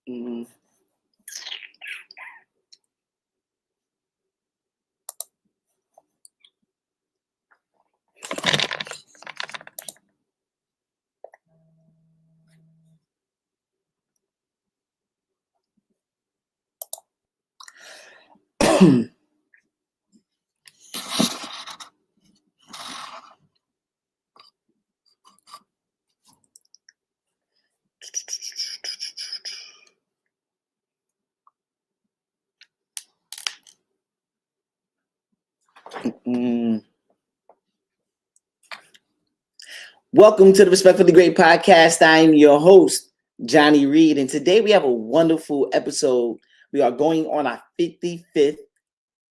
Mhm. Mm. Welcome to the Respectfully Great podcast. I'm your host, Johnny Reed, and today we have a wonderful episode. We are going on our 55th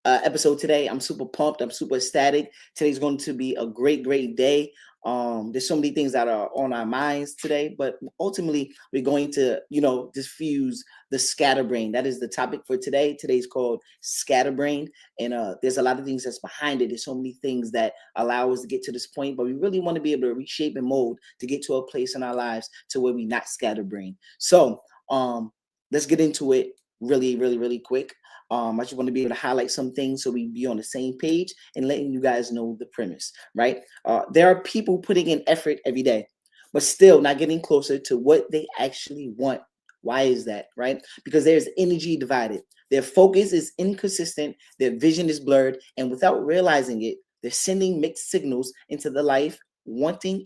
episode today. I'm super pumped. I'm super ecstatic. Today's going to be a great day. There's so many things that are on our minds today, but ultimately we're going to, diffuse the scatterbrain. That is the topic for today. Today's called Scatterbrain, and there's a lot of things that's behind it. There's so many things that allow us to get to this point, but we really want to be able to reshape and mold to get to a place in our lives to where we not scatterbrain. So let's get into it really quick. I just want to be able to highlight some things so we be on the same page and letting you guys know the premise, right? There are people putting in effort every day, but still not getting closer to what they actually want. Why is that, right? Because there's energy divided. Their focus is inconsistent, their vision is blurred, and without realizing it, they're sending mixed signals into the life, wanting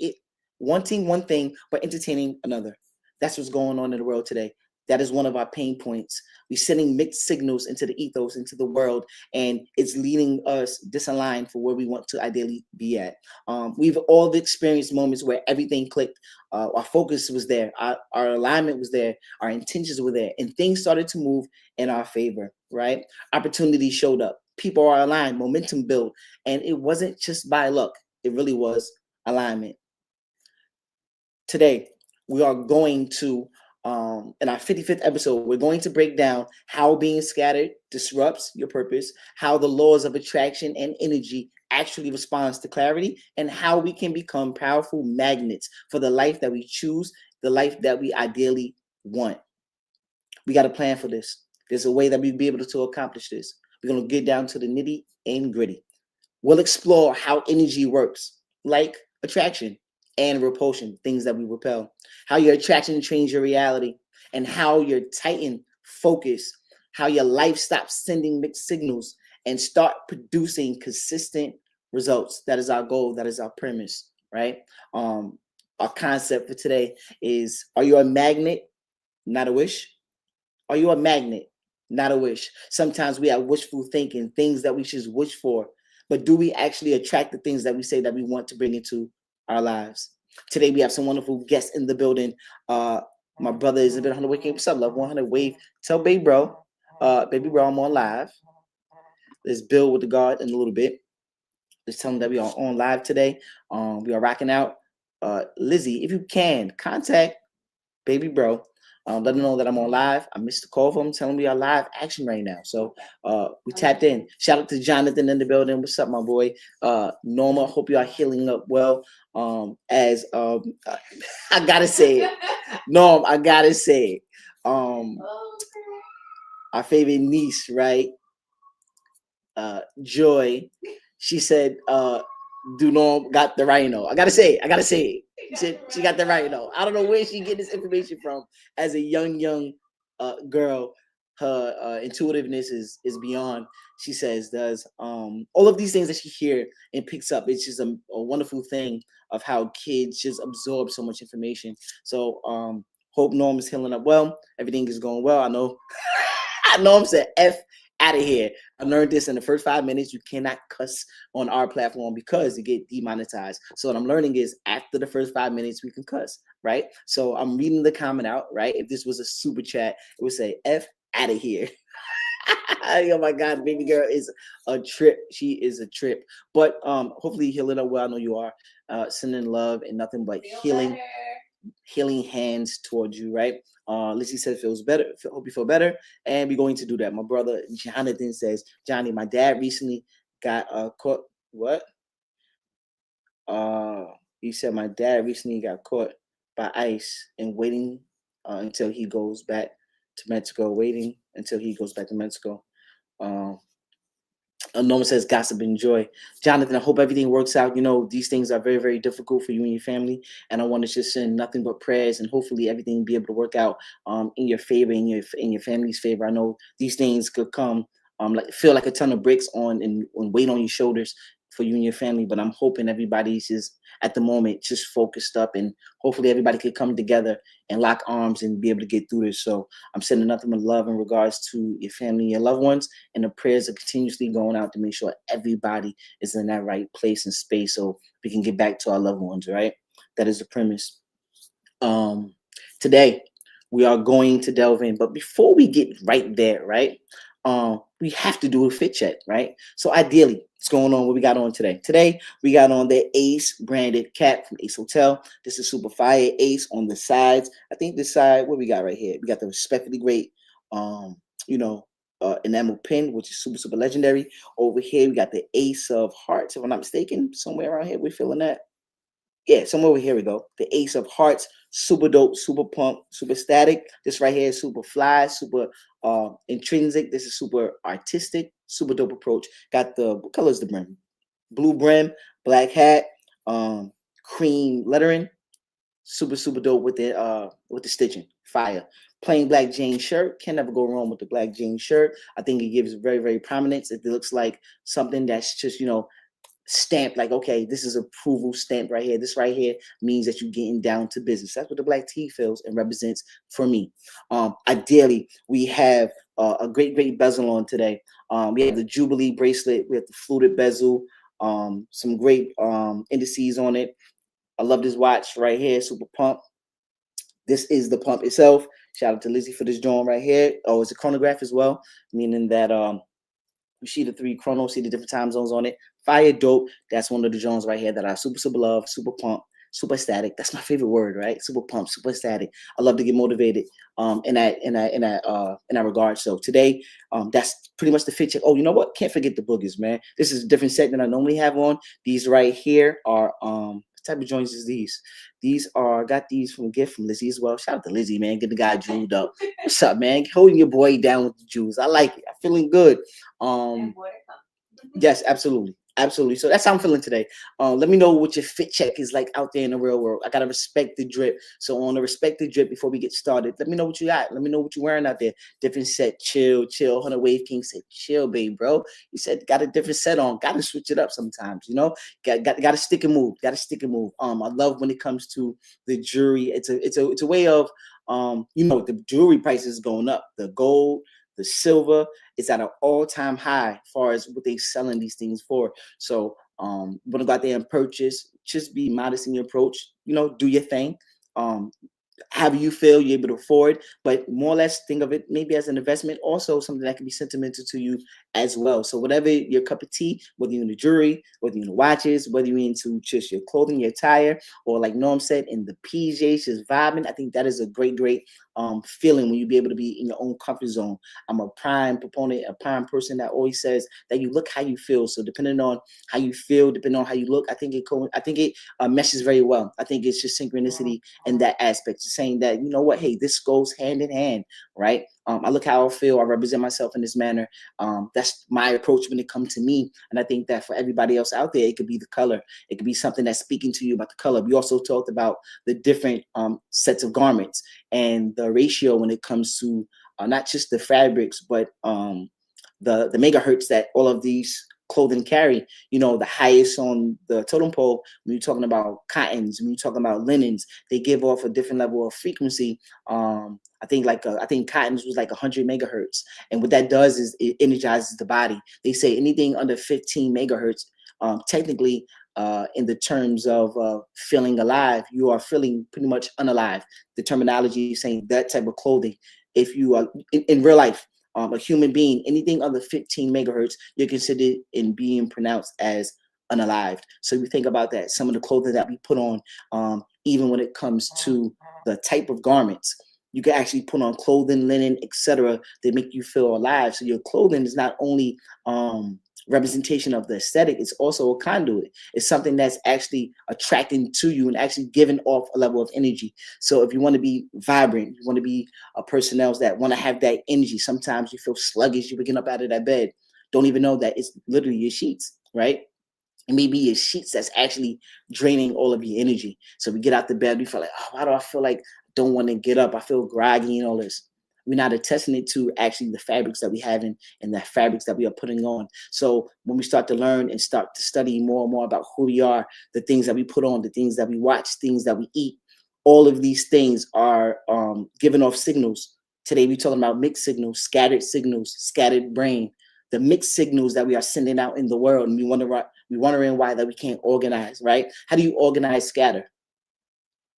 one thing but entertaining another. That's what's going on in the world today. That is one of our pain points. We're sending mixed signals into the ethos, into the world, and it's leading us disaligned for where we want to ideally be at. We've all experienced moments where everything clicked. Our focus was there, our alignment was there, our intentions were there, and things started to move in our favor, right? Opportunity showed up. People are aligned, momentum built, and it wasn't just by luck. It really was alignment. Today, we are going to in our 55th episode, we're going to break down how being scattered disrupts your purpose, how the laws of attraction and energy actually responds to clarity, and how we can become powerful magnets for the life that we choose, the life that we ideally want. We got a plan for this. There's a way that we'll be able to accomplish this. We're going to get down to the nitty and gritty. We'll explore how energy works, like attraction and repulsion, things that we repel, how your attraction changes your reality, and how your tighten focus, how your life stops sending mixed signals and start producing consistent results. That is our goal. That is our premise, right? Our concept for today is: are you a magnet, not a wish? Are you a magnet, not a wish? Sometimes we have wishful thinking, things that we should wish for, but do we actually attract the things that we say that we want to bring into our lives? Today we have some wonderful guests in the building. My brother is a bit on the way. What's up, love? 100 wave. Tell baby bro, I'm on live. Let's build with the guard in a little bit. Let's tell them that we are on live today. We are rocking out. Lizzie, if you can, contact baby bro. Let them know that I'm on live. I missed the call from him telling me our live action right now. So we tapped in. Shout out to Jonathan in the building. What's up, my boy? Norma, hope you are healing up well. As I gotta say it. Norm, I gotta say it. Our favorite niece, right? Joy, she said, do Norm got the rhino. I gotta say it. She got the rhino. I don't know where she get this information from. As a young girl, her intuitiveness is beyond. She says does all of these things that she hear and picks up. It's just a wonderful thing of how kids just absorb so much information. So hope Norm is healing up well. Everything is going well. I know. I know I'm saying F out of here. I learned this in the first 5 minutes. You cannot cuss on our platform because you get demonetized. So what I'm learning is after the first 5 minutes, we can cuss, right? So I'm reading the comment out, right? If this was a super chat, it would say F out of here. Oh my God, baby girl is a trip. She is a trip. But hopefully healing up well. I know you are. Sending love and nothing but healing hands towards you, right? Lizzie said feels better. Hope you feel better, and we're going to do that. My brother Jonathan says, Johnny, my dad recently got caught. What? He said my dad recently got caught by ICE and waiting until he goes back to Mexico, waiting until he goes back to Mexico. Um, Norman says gossip and joy. Jonathan, I hope everything works out. You know, these things are very, very difficult for you and your family. And I want to just send nothing but prayers and hopefully everything be able to work out in your favor, in your family's favor. I know these things could come like feel like a ton of bricks and weight on your shoulders for you and your family. But I'm hoping everybody's just at the moment just focused up and hopefully everybody could come together and lock arms and be able to get through this. So I'm sending nothing but love in regards to your family and your loved ones, and the prayers are continuously going out to make sure everybody is in that right place and space so we can get back to our loved ones, right? That is the premise. Today we are going to delve in, but before we get right there, right? We have to do a fit check, right? So ideally, what's going on? What we got on today? Today we got on the Ace branded cap from Ace Hotel. This is super fire. Ace on the sides. I think this side, what we got right here? We got the respectfully great, you know, enamel pin, which is super, super legendary. Over here, we got the Ace of Hearts, if I'm not mistaken. Somewhere around here, we're feeling that. Yeah, somewhere over here we go. The Ace of Hearts, super dope, super pump, super static. This right here is super fly, super intrinsic. This is super artistic, super dope approach. Got the, what color is the brim? Blue brim, black hat, cream lettering. Super, super dope with the stitching. Fire. Plain black jean shirt. Can never go wrong with the black jean shirt. I think it gives very, very prominence. It looks like something that's just, stamped like, okay, this is approval stamp right here. This right here means that you're getting down to business. That's what the black tee feels and represents for me. Ideally, we have a great, great bezel on today. We have the Jubilee bracelet. We have the fluted bezel. Some great indices on it. I love this watch right here. Super pump. This is the pump itself. Shout out to Lizzie for this drawing right here. Oh, it's a chronograph as well, meaning that you see the 3 chronos, see the different time zones on it. Fire dope. That's one of the Jones right here that I super, super love, super pump, super static. That's my favorite word, right? Super pump, super static. I love to get motivated in that regard. So today, that's pretty much the fit check. Oh, you know what? Can't forget the boogers, man. This is a different set than I normally have on. These right here are what type of joints is these? These are, got these from a gift from Lizzie as well. Shout out to Lizzie, man. Get the guy jeweled up. What's up, man? Holding your boy down with the jewels. I like it. I'm feeling good. Yes, absolutely. Absolutely. So that's how I'm feeling today. Let me know what your fit check is like out there in the real world. I gotta respect the drip. So on the respect the drip, before we get started, let me know what you got. Let me know what you're wearing out there. Different set, chill. 100 Wave King said, chill, babe, bro. You said got a different set on. Gotta switch it up sometimes, Gotta stick and move. Gotta stick and move. I love when it comes to the jewelry. It's a way of the jewelry prices going up. The gold, the silver is at an all-time high as far as what they selling these things for. So want to go out there and purchase, just be modest in your approach, do your thing. However you feel you're able to afford, but more or less think of it maybe as an investment, also something that can be sentimental to you as well. So whatever your cup of tea, whether you're into jewelry, whether you're into watches, whether you're into just your clothing, your attire, or like Norm said, in the PJs, just vibing, I think that is a great, great feeling when you be able to be in your own comfort zone. I'm a prime proponent, a prime person that always says that you look how you feel. So depending on how you feel, depending on how you look, I think it meshes very well. I think it's just synchronicity in that aspect, just saying that, you know what, hey, this goes hand in hand, right? I look how I feel. I represent myself in this manner. That's my approach when it comes to me. And I think that for everybody else out there, it could be the color. It could be something that's speaking to you about the color. We also talked about the different sets of garments and the ratio when it comes to not just the fabrics, but the megahertz that all of these clothing carry. The highest on the totem pole, when you're talking about cottons, when you're talking about linens, they give off a different level of frequency. I think cottons was like 100 megahertz, and what that does is it energizes the body. They say anything under 15 megahertz, technically, in the terms of feeling alive, you are feeling pretty much unalive. The terminology is saying that type of clothing. If you are in real life, a human being, anything under 15 megahertz, you're considered in being pronounced as unalived. So you think about that. Some of the clothing that we put on, even when it comes to the type of garments, you can actually put on clothing, linen, etc., that make you feel alive. So your clothing is not only Representation of the aesthetic is also a conduit. It's something that's actually attracting to you and actually giving off a level of energy. So if you want to be vibrant, you want to be a person else that want to have that energy. Sometimes you feel sluggish, you're waking up out of that bed, don't even know that it's literally your sheets, right? It may be your sheets that's actually draining all of your energy. So we get out the bed, we feel like, oh, why do I feel like I don't want to get up? I feel groggy and all this. We're not attesting it to actually the fabrics that we have and the fabrics that we are putting on. So when we start to learn and start to study more and more about who we are, the things that we put on, the things that we watch, things that we eat, all of these things are giving off signals. Today we're talking about mixed signals, scattered brain, the mixed signals that we are sending out in the world, and we wondering why that we can't organize, right? How do you organize scatter?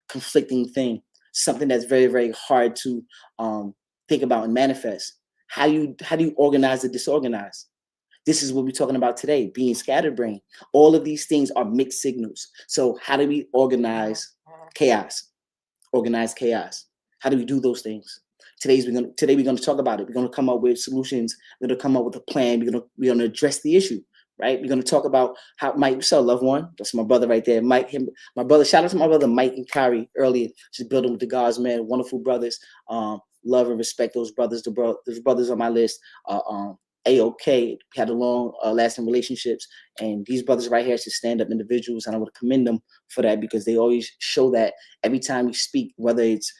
Conflicting thing, something that's very, very hard to think about and manifest. How do you organize the disorganized? This is what we're talking about today, being scatterbrain. All of these things are mixed signals. So how do we organize chaos? Organize chaos. How do we do those things? Today we're gonna talk about it. We're gonna come up with solutions. We're gonna come up with a plan. We're gonna address the issue, right? We're gonna talk about how Mike, what's up, loved one? That's my brother right there. Mike, my brother. Shout out to my brother Mike and Kyrie earlier. Just building with the God's man, wonderful brothers. Love and respect those brothers. Those brothers on my list. A-OK, had a long lasting relationships, and these brothers right here should stand up individuals, and I would commend them for that, because they always show that every time we speak, whether it's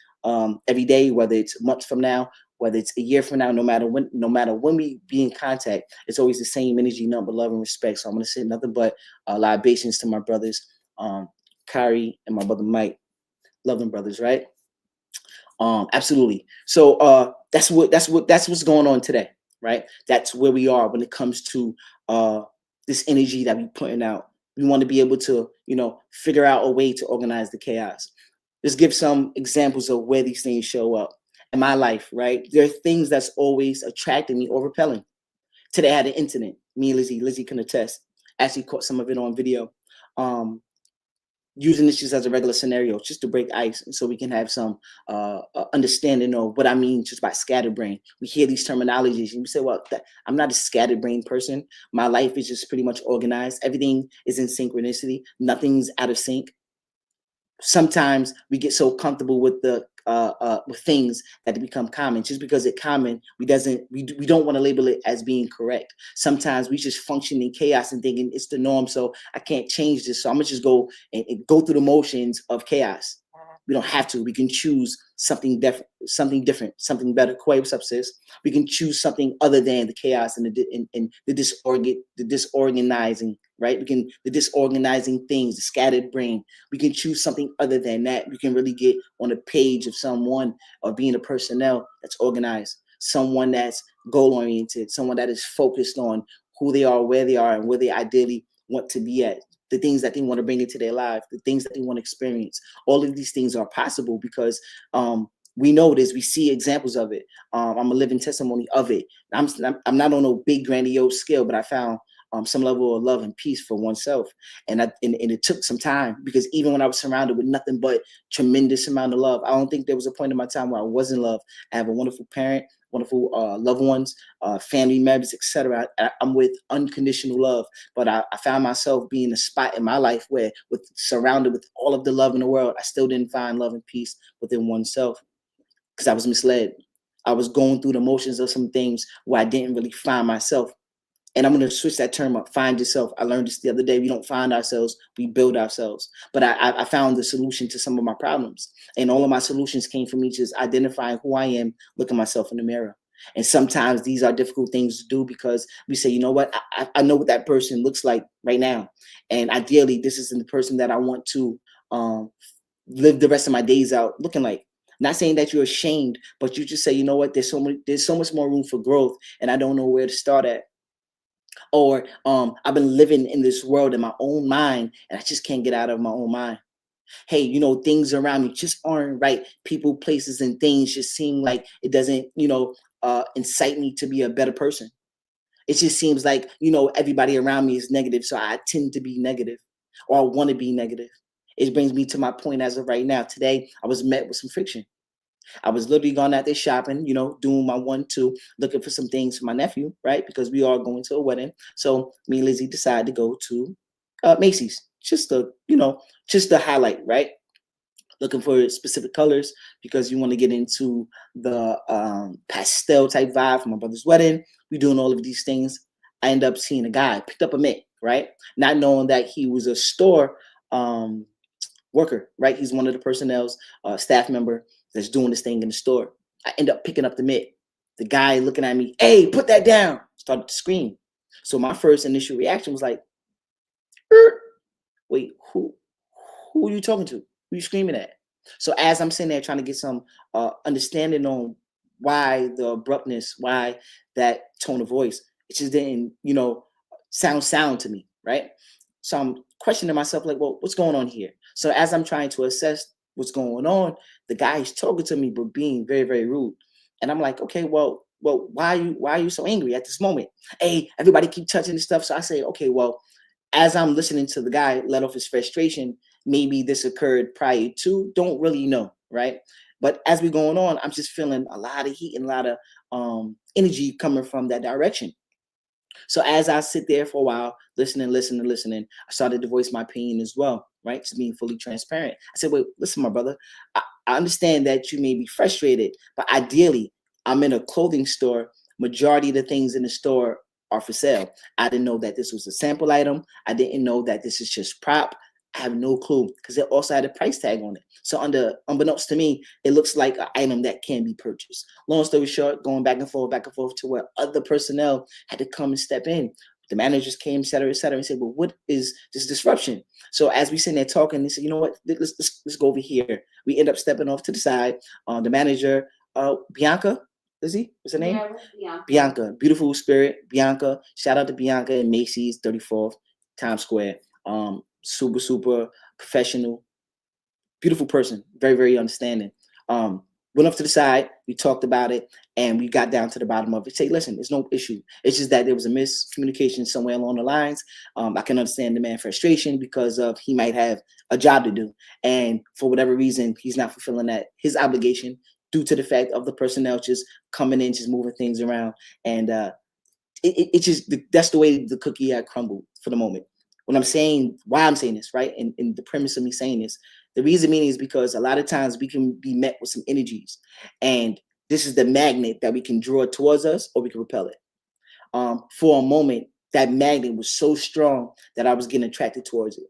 every day, whether it's months from now, whether it's a year from now, no matter when we be in contact, it's always the same energy, number, love, and respect. So I'm gonna say nothing but libations to my brothers, Kyrie and my brother Mike. Love them brothers, right? Absolutely. So that's what's going on today, right? That's where we are when it comes to this energy that we're putting out. We want to be able to, figure out a way to organize the chaos. Let's give some examples of where these things show up in my life, right? There are things that's always attracting me or repelling. Today I had an incident. Me and Lizzie can attest. Actually caught some of it on video. Using this just as a regular scenario, just to break ice, and so we can have some understanding of what I mean just by scatterbrain. We hear these terminologies and we say, well, I'm not a scatterbrain person. My life is just pretty much organized. Everything is in synchronicity. Nothing's out of sync. Sometimes we get so comfortable with with things that they become common. Just because it's common, we don't want to label it as being correct. Sometimes we just function in chaos and thinking it's the norm, so I can't change this. So I'm gonna just go and go through the motions of chaos. We don't have to. We can choose something different, something better. Koi, what's up, sis? We can choose something other than the chaos and the disorganizing, right? The disorganizing things, the scattered brain. We can choose something other than that. We can really get on a page of someone, or being a personnel that's organized, someone that's goal oriented, someone that is focused on who they are, where they are, and where they ideally want to be at. The things that they want to bring into their life, the things that they want to experience. All of these things are possible because we know this. We see examples of it. I'm a living testimony of it. I'm not on no big grandiose scale, but I found some level of love and peace for oneself. And it took some time, because even when I was surrounded with nothing but tremendous amount of love, I don't think there was a point in my time where I wasn't loved. I have a wonderful parent, wonderful loved ones, family members, etc. I'm with unconditional love, but I found myself being in a spot in my life where, surrounded with all of the love in the world, I still didn't find love and peace within oneself, because I was misled. I was going through the motions of some things where I didn't really find myself. And I'm going to switch that term up. Find yourself. I learned this the other day. We don't find ourselves, we build ourselves. But I found the solution to some of my problems. And all of my solutions came from me just identifying who I am, looking myself in the mirror. And sometimes these are difficult things to do, because we say, you know what, I know what that person looks like right now. And ideally, this isn't the person that I want to live the rest of my days out looking like. Not saying that you're ashamed, but you just say, you know what, there's so much more room for growth, and I don't know where to start at. Or I've been living in this world in my own mind, and I just can't get out of my own mind. Hey, things around me just aren't right. People, places, and things just seem like it doesn't, incite me to be a better person. It just seems like, everybody around me is negative, so I tend to be negative, or I want to be negative. It brings me to my point as of right now. Today, I was met with some friction. I was literally gone out there shopping, doing my 1-2, looking for some things for my nephew, right? Because we are going to a wedding. So me and Lizzie decided to go to Macy's, just to highlight, right? Looking for specific colors because you want to get into the pastel type vibe for my brother's wedding. We doing all of these things. I end up seeing a guy, picked up a mitt, right? Not knowing that he was a store worker, right? He's one of the personnel's staff member that's doing this thing in the store. I end up picking up the mitt. The guy looking at me, hey, put that down, started to scream. So my first initial reaction was like, wait, who are you talking to? Who are you screaming at? So as I'm sitting there trying to get some understanding on why the abruptness, why that tone of voice, it just didn't, sound to me, right? So I'm questioning myself, like, well, what's going on here? So as I'm trying to assess what's going on, the guy is talking to me, but being very, very rude. And I'm like, okay, well, why are you so angry at this moment? Hey, everybody keep touching this stuff. So I say, okay, well, as I'm listening to the guy let off his frustration, maybe this occurred prior to, don't really know, right? But as we're going on, I'm just feeling a lot of heat and a lot of energy coming from that direction. So as I sit there for a while, listening, I started to voice my opinion as well, right? Just being fully transparent. I said, wait, listen, my brother, I understand that you may be frustrated, but ideally, I'm in a clothing store. Majority of the things in the store are for sale. I didn't know that this was a sample item. I didn't know that this is just prop. I have no clue because it also had a price tag on it. So unbeknownst to me, it looks like an item that can be purchased. Long story short, going back and forth to where other personnel had to come and step in. The managers came, et cetera, and said, well, what is this disruption? So as we sitting there talking, they said, you know what, let's go over here. We end up stepping off to the side. The manager, Bianca, Lizzie, what's her name? Yeah, Bianca. Bianca, beautiful spirit, Bianca. Shout out to Bianca and Macy's, 34th, Times Square. Super professional, beautiful person, very, very understanding. Went up to the side, we talked about it, and we got down to the bottom of it. Say, listen, there's no issue. It's just that there was a miscommunication somewhere along the lines. I can understand the man's frustration because of he might have a job to do, and for whatever reason, he's not fulfilling his obligation due to the fact of the personnel just coming in, just moving things around, and it just that's the way the cookie had crumbled for the moment. When I'm saying why I'm saying this, right? And the premise of me saying this, the reason meaning is because a lot of times we can be met with some energies, and this is the magnet that we can draw towards us or we can repel it. For a moment, that magnet was so strong that I was getting attracted towards it.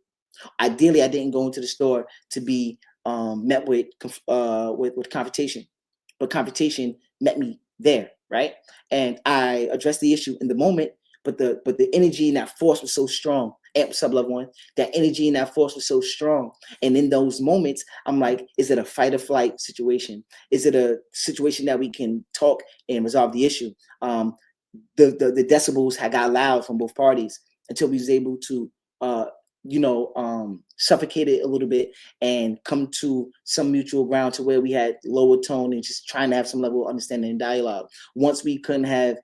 Ideally, I didn't go into the store to be met with confrontation, but confrontation met me there, right? And I addressed the issue in the moment, but the energy and that force was so strong. And sub love one, that energy and that force was so strong. And in those moments, I'm like, is it a fight or flight situation? Is it a situation that we can talk and resolve the issue? The decibels had got loud from both parties until we was able to suffocate it a little bit and come to some mutual ground to where we had lower tone and just trying to have some level of understanding and dialogue. Once we couldn't have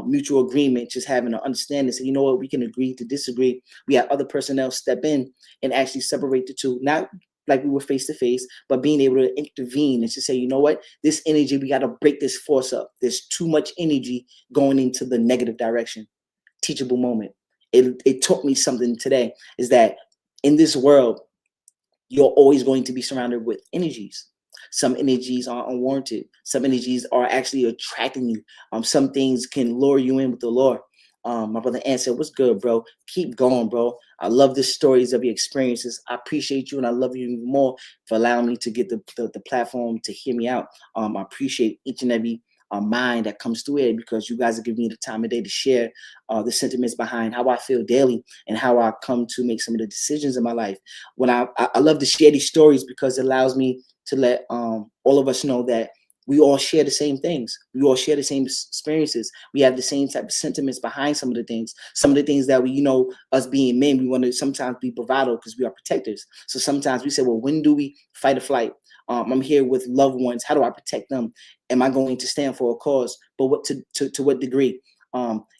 mutual agreement, just having an understanding, so you know what, we can agree to disagree. We had other personnel step in and actually separate the two, not like we were face to face, but being able to intervene and to say, you know what, this energy, we got to break this force up. There's too much energy going into the negative direction. Teachable moment. It taught me something today, is that in this world, you're always going to be surrounded with energies. Some energies are unwarranted. Some energies are actually attracting you. Some things can lure you in with the lure. My brother Ann said, what's good, bro? Keep going, bro. I love the stories of your experiences. I appreciate you, and I love you even more for allowing me to get the platform to hear me out. I appreciate each and every mind that comes through it, because you guys are giving me the time of day to share the sentiments behind how I feel daily and how I come to make some of the decisions in my life. When I love to share these stories because it allows me to let all of us know that we all share the same things. We all share the same experiences. We have the same type of sentiments behind some of the things. Some of the things that we, us being men, we want to sometimes be bravado because we are protectors. So sometimes we say, well, when do we fight or flight? I'm here with loved ones. How do I protect them? Am I going to stand for a cause? But what to what degree?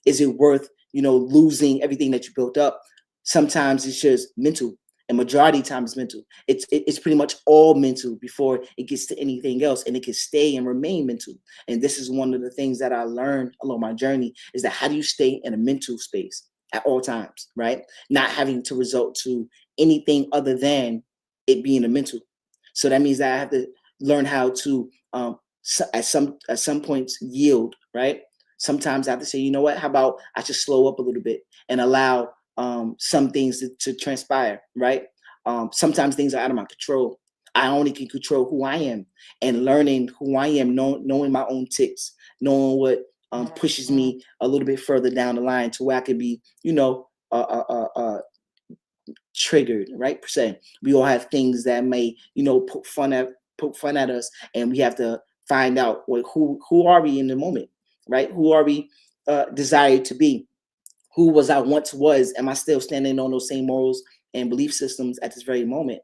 Is it worth, losing everything that you built up? Sometimes it's just mental. And majority of time is mental. It's pretty much all mental before it gets to anything else, and it can stay and remain mental. And this is one of the things that I learned along my journey, is that how do you stay in a mental space at all times, right? Not having to result to anything other than it being a mental. So that means that I have to learn how to at some points yield, right? Sometimes I have to say, you know what, how about I just slow up a little bit and allow some things to transpire, right? Sometimes things are out of my control. I only can control who I am, and learning who I am, knowing my own ticks, knowing what pushes me a little bit further down the line to where I could be, triggered, right? Per se. We all have things that may, poke fun at us, and we have to find out, well, who are we in the moment, right? Who are we desired to be? Who was I once was? Am I still standing on those same morals and belief systems at this very moment?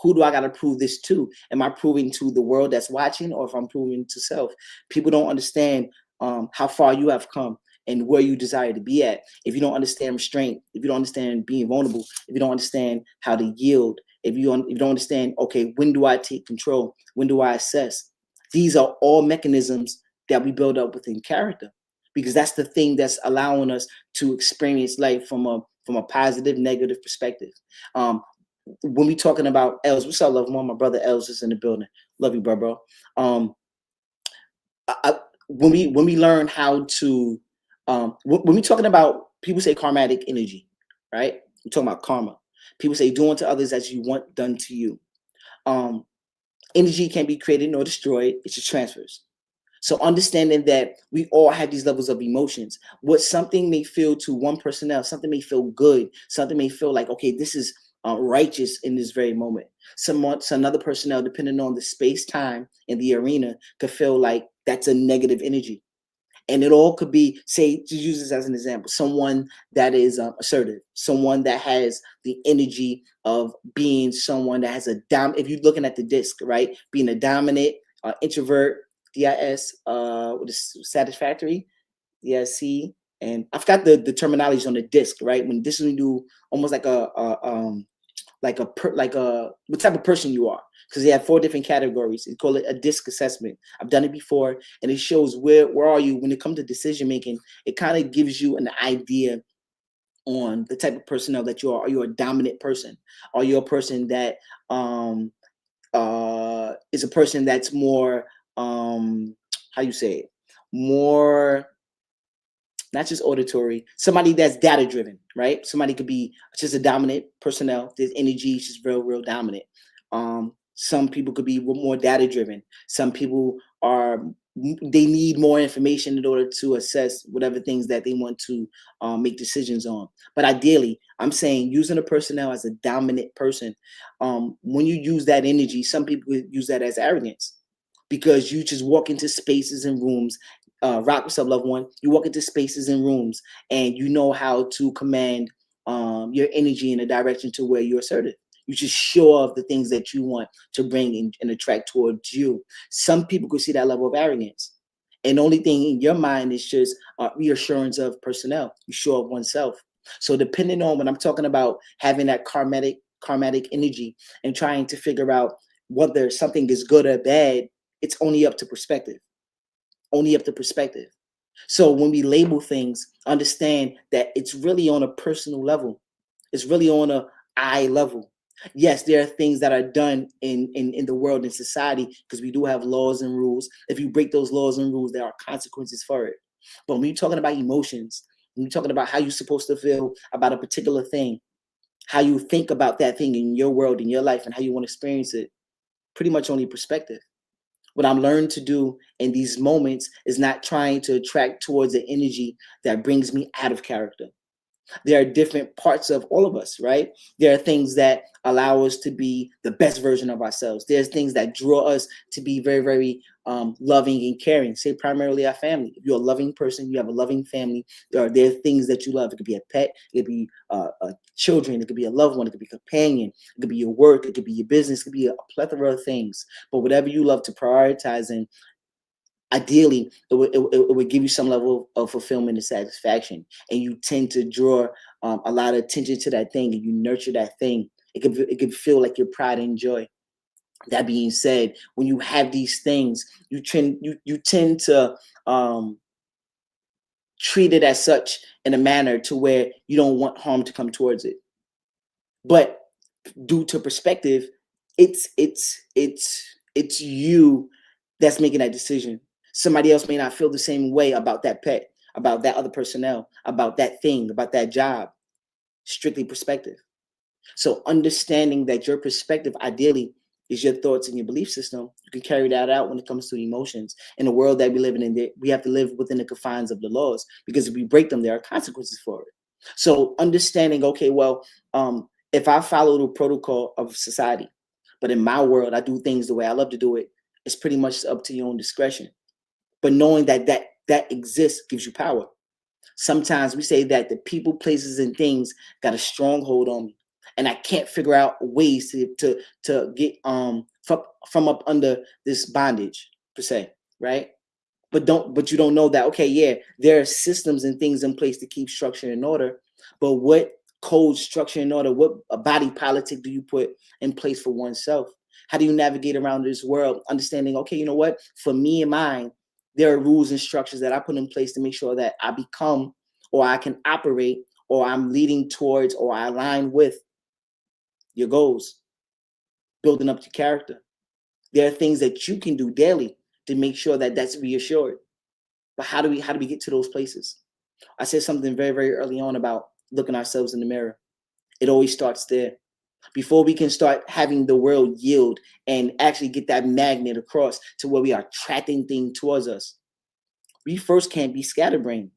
Who do I got to prove this to? Am I proving to the world that's watching, or if I'm proving to self? People don't understand how far you have come and where you desire to be at. If you don't understand restraint, if you don't understand being vulnerable, if you don't understand how to yield, if you don't understand, okay, when do I take control? When do I assess? These are all mechanisms that we build up within character, because that's the thing that's allowing us to experience life from a positive, negative perspective. When we talking about Els, what's up, love? My brother Els is in the building. Love you, bro. When we learn how to, when we talking about, people say karmatic energy, right? We're talking about karma. People say doing to others as you want done to you. Energy can't be created nor destroyed. It just transfers. So understanding that we all have these levels of emotions. What something may feel to one personnel, something may feel good, something may feel like, okay, this is righteous in this very moment. So another personnel, depending on the space, time, and the arena, could feel like that's a negative energy. And it all could be, say, to use this as an example, someone that is assertive, someone that has the energy of being someone that has if you're looking at the disc, right, being a dominant introvert, DIS, what is satisfactory, DIC, and I forgot the terminology on the disc, right? When this, we do almost like what type of person you are, because they have 4 different categories. They call it a disc assessment. I've done it before, and it shows where are you when it comes to decision making. It kind of gives you an idea on the type of personnel that you are. Are you a dominant person? Are you a person that is a person that's more how you say it, more not just auditory, somebody that's data driven, right? Somebody could be just a dominant personnel. There's energy, it's just real dominant. Some people could be more data driven. Some people they need more information in order to assess whatever things that they want to make decisions on. But ideally, I'm saying using a personnel as a dominant person, when you use that energy, some people use that as arrogance, because you just walk into spaces and rooms. Rock yourself, loved one. You walk into spaces and rooms, and you know how to command your energy in a direction to where you're assertive. You just show off the things that you want to bring and attract towards you. Some people could see that level of arrogance, and the only thing in your mind is just reassurance of personnel. You show off oneself. So depending on, when I'm talking about having that karmatic energy and trying to figure out whether something is good or bad, it's only up to perspective. Only up to perspective. So when we label things, understand that it's really on a personal level. It's really on a I level. Yes, there are things that are done in the world, in society, because we do have laws and rules. If you break those laws and rules, there are consequences for it. But when you're talking about emotions, when you're talking about how you're supposed to feel about a particular thing, how you think about that thing in your world, in your life, and how you want to experience it, pretty much only perspective. What I'm learning to do in these moments is not trying to attract towards the energy that brings me out of character. There are different parts of all of us, right? There are things that allow us to be the best version of ourselves. There's things that draw us to be very, very loving and caring. Say primarily our family. If you're a loving person, you have a loving family, there are things that you love. It could be a pet, it could be children, it could be a loved one, it could be a companion, it could be your work, it could be your business, it could be a plethora of things. But whatever you love to prioritize, and ideally it would give you some level of fulfillment and satisfaction, and you tend to draw a lot of attention to that thing, and you nurture that thing. It could feel like your pride and joy. That being said, when you have these things, you tend to treat it as such in a manner to where you don't want harm to come towards it. But due to perspective, it's you that's making that decision. Somebody else may not feel the same way about that pet, about that other personnel, about that thing, about that job. Strictly perspective. So understanding that your perspective ideally is your thoughts and your belief system, you can carry that out when it comes to emotions. In the world that we live in, we have to live within the confines of the laws, because if we break them, there are consequences for it. So understanding, okay, well, if I follow the protocol of society, but in my world, I do things the way I love to do it, it's pretty much up to your own discretion. But knowing that exists gives you power. Sometimes we say that the people, places, and things got a stronghold on me, and I can't figure out ways to get from up under this bondage per se, right? But you don't know that, okay, yeah, there are systems and things in place to keep structure and order, but what code, structure, and order, what a body politic do you put in place for oneself? How do you navigate around this world, understanding, okay, you know what, for me and mine, there are rules and structures that I put in place to make sure that I become, or I can operate, or I'm leading towards, or I align with your goals, building up your character. There are things that you can do daily to make sure that that's reassured. But how do we get to those places? I said something very, very early on about looking ourselves in the mirror. It always starts there. Before we can start having the world yield and actually get that magnet across to where we are attracting things towards us, we first can't be scatterbrained.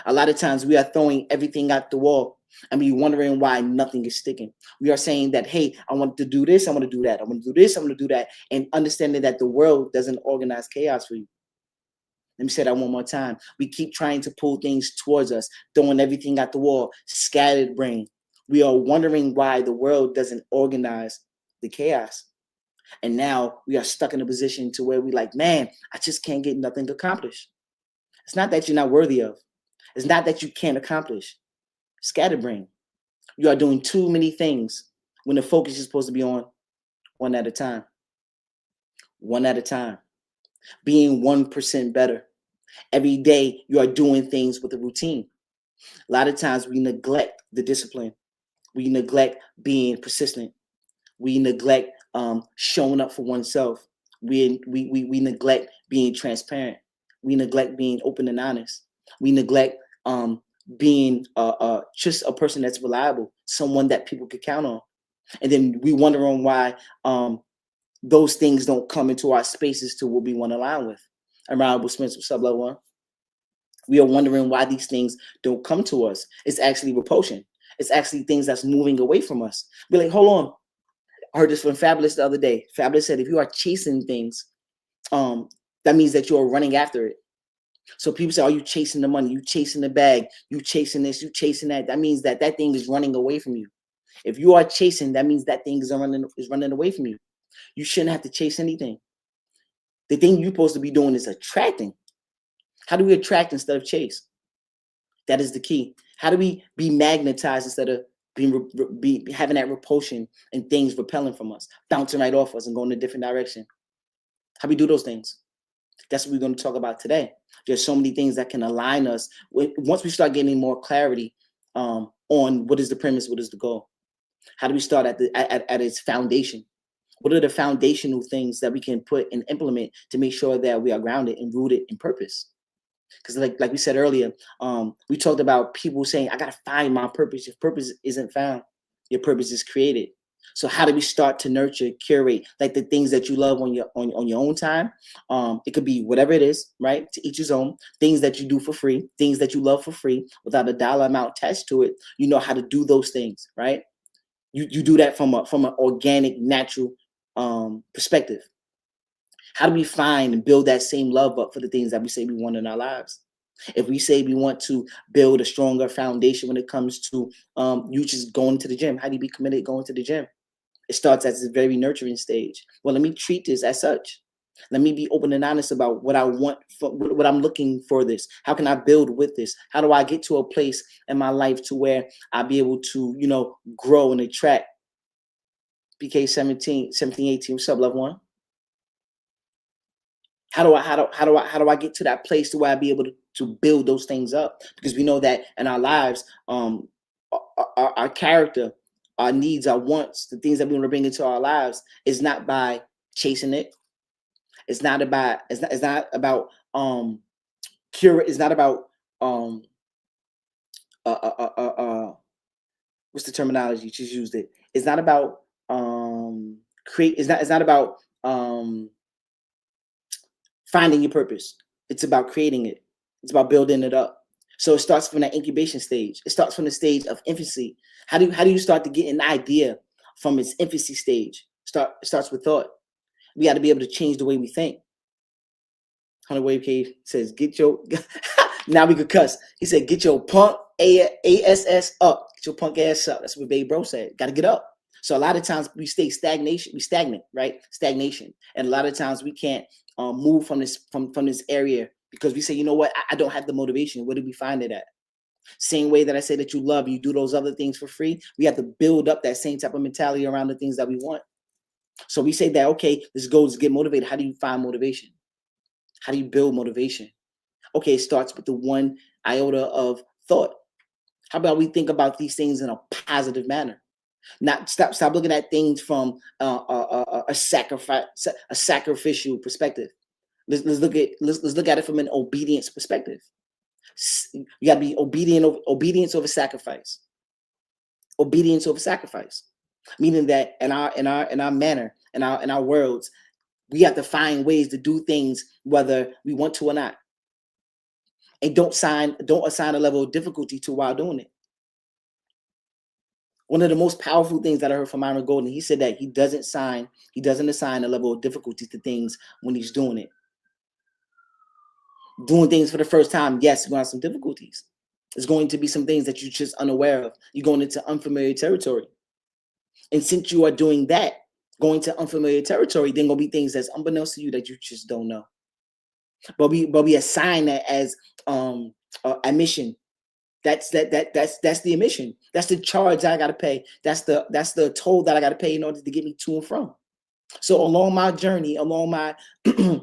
A lot of times we are throwing everything out the wall and we wondering why nothing is sticking. We are saying that, hey, I want to do this, I want to do that, I want to do this, I want to do that, and understanding that the world doesn't organize chaos for you. Let me say that one more time. We keep trying to pull things towards us, throwing everything at the wall, scattered brain. We are wondering why the world doesn't organize the chaos. And now we are stuck in a position to where we like, man, I just can't get nothing accomplished. It's not that you're not worthy of. It's not that you can't accomplish. Scatterbrain. You are doing too many things when the focus is supposed to be on one at a time. One at a time. Being 1% better. Every day you are doing things with a routine. A lot of times we neglect the discipline. We neglect being persistent. We neglect showing up for oneself. We neglect being transparent. We neglect being open and honest. We neglect being just a person that's reliable, someone that people could count on. And then we wonder on why those things don't come into our spaces to what we want to align with. I'm Robert Smith, what's up, level one? We are wondering why these things don't come to us. It's actually repulsion. It's actually things that's moving away from us. Be like, hold on. I heard this from Fabulous the other day. Fabulous said, if you are chasing things, that means that you are running after it. So people say, are you chasing the money? You chasing the bag? You chasing this? You chasing that? That means that that thing is running away from you. If you are chasing, that means that thing is running away from you. You shouldn't have to chase anything. The thing you're supposed to be doing is attracting. How do we attract instead of chase? That is the key. How do we be magnetized instead of be having that repulsion and things repelling from us, bouncing right off us and going in a different direction? How we do those things? That's what we're going to talk about today. There's so many things that can align us once we start getting more clarity on what is the premise, what is the goal. How do we start at its foundation? What are the foundational things that we can put and implement to make sure that we are grounded and rooted in purpose? Because like we said earlier, we talked about people saying, I gotta find my purpose. If purpose isn't found, your purpose is created. So how do we start to nurture, curate, like the things that you love on your own time? It could be whatever it is, right? To each his own. Things that you do for free, things that you love for free, without a dollar amount attached to it. You know how to do those things, right? You do that from an organic, natural perspective. How do we find and build that same love up for the things that we say we want in our lives? If we say we want to build a stronger foundation when it comes to you just going to the gym, how do you be committed going to the gym? It starts at this very nurturing stage. Well, let me treat this as such. Let me be open and honest about what I want, what I'm looking for this. How can I build with this? How do I get to a place in my life to where I'll be able to, grow and attract BK 17, 18. What's up, loved one? How do I get to that place to where I be able to build those things up? Because we know that in our lives, our character, our needs, our wants, the things that we want to bring into our lives is not by chasing it. It's not about cure. It's not about uh, uh, uh, uh, uh, what's the terminology? Just used it. It's not about create. It's not about finding your purpose. It's about creating it. It's about building it up. So it starts from that incubation stage. It starts from the stage of infancy. How do you start to get an idea from its infancy stage? It starts with thought. We got to be able to change the way we think. 100 Wave Cave says, "Get your." Now we could cuss. He said, "Get your punk ass up. Get your punk ass up." That's what Babe Bro said. Got to get up. So a lot of times we stay stagnation. We stagnant, right? Stagnation, and a lot of times we can't move from this area because we say, you know what? I don't have the motivation. Where do we find it at? Same way that I say that you love, you do those other things for free. We have to build up that same type of mentality around the things that we want. So we say that, okay, this goal is to get motivated. How do you find motivation? How do you build motivation? Okay, it starts with the one iota of thought. How about we think about these things in a positive manner? Not stop looking at things from a sacrificial perspective. Let's look at it from an obedience perspective. You got to be obedience over sacrifice. Obedience over sacrifice, meaning that in our manner, in our worlds, we have to find ways to do things whether we want to or not, and don't assign a level of difficulty to while doing it. One of the most powerful things that I heard from Myron Golden, he said that he doesn't assign a level of difficulty to things when he's doing it. Doing things for the first time, yes, you're going to have some difficulties. There's going to be some things that you're just unaware of. You're going into unfamiliar territory. And since you are doing that, going to unfamiliar territory, then going to be things that's unbeknownst to you that you just don't know. But we assign that as a mission. That's the emission. That's the charge I got to pay. That's the toll that I got to pay in order to get me to and from. So along my journey, along my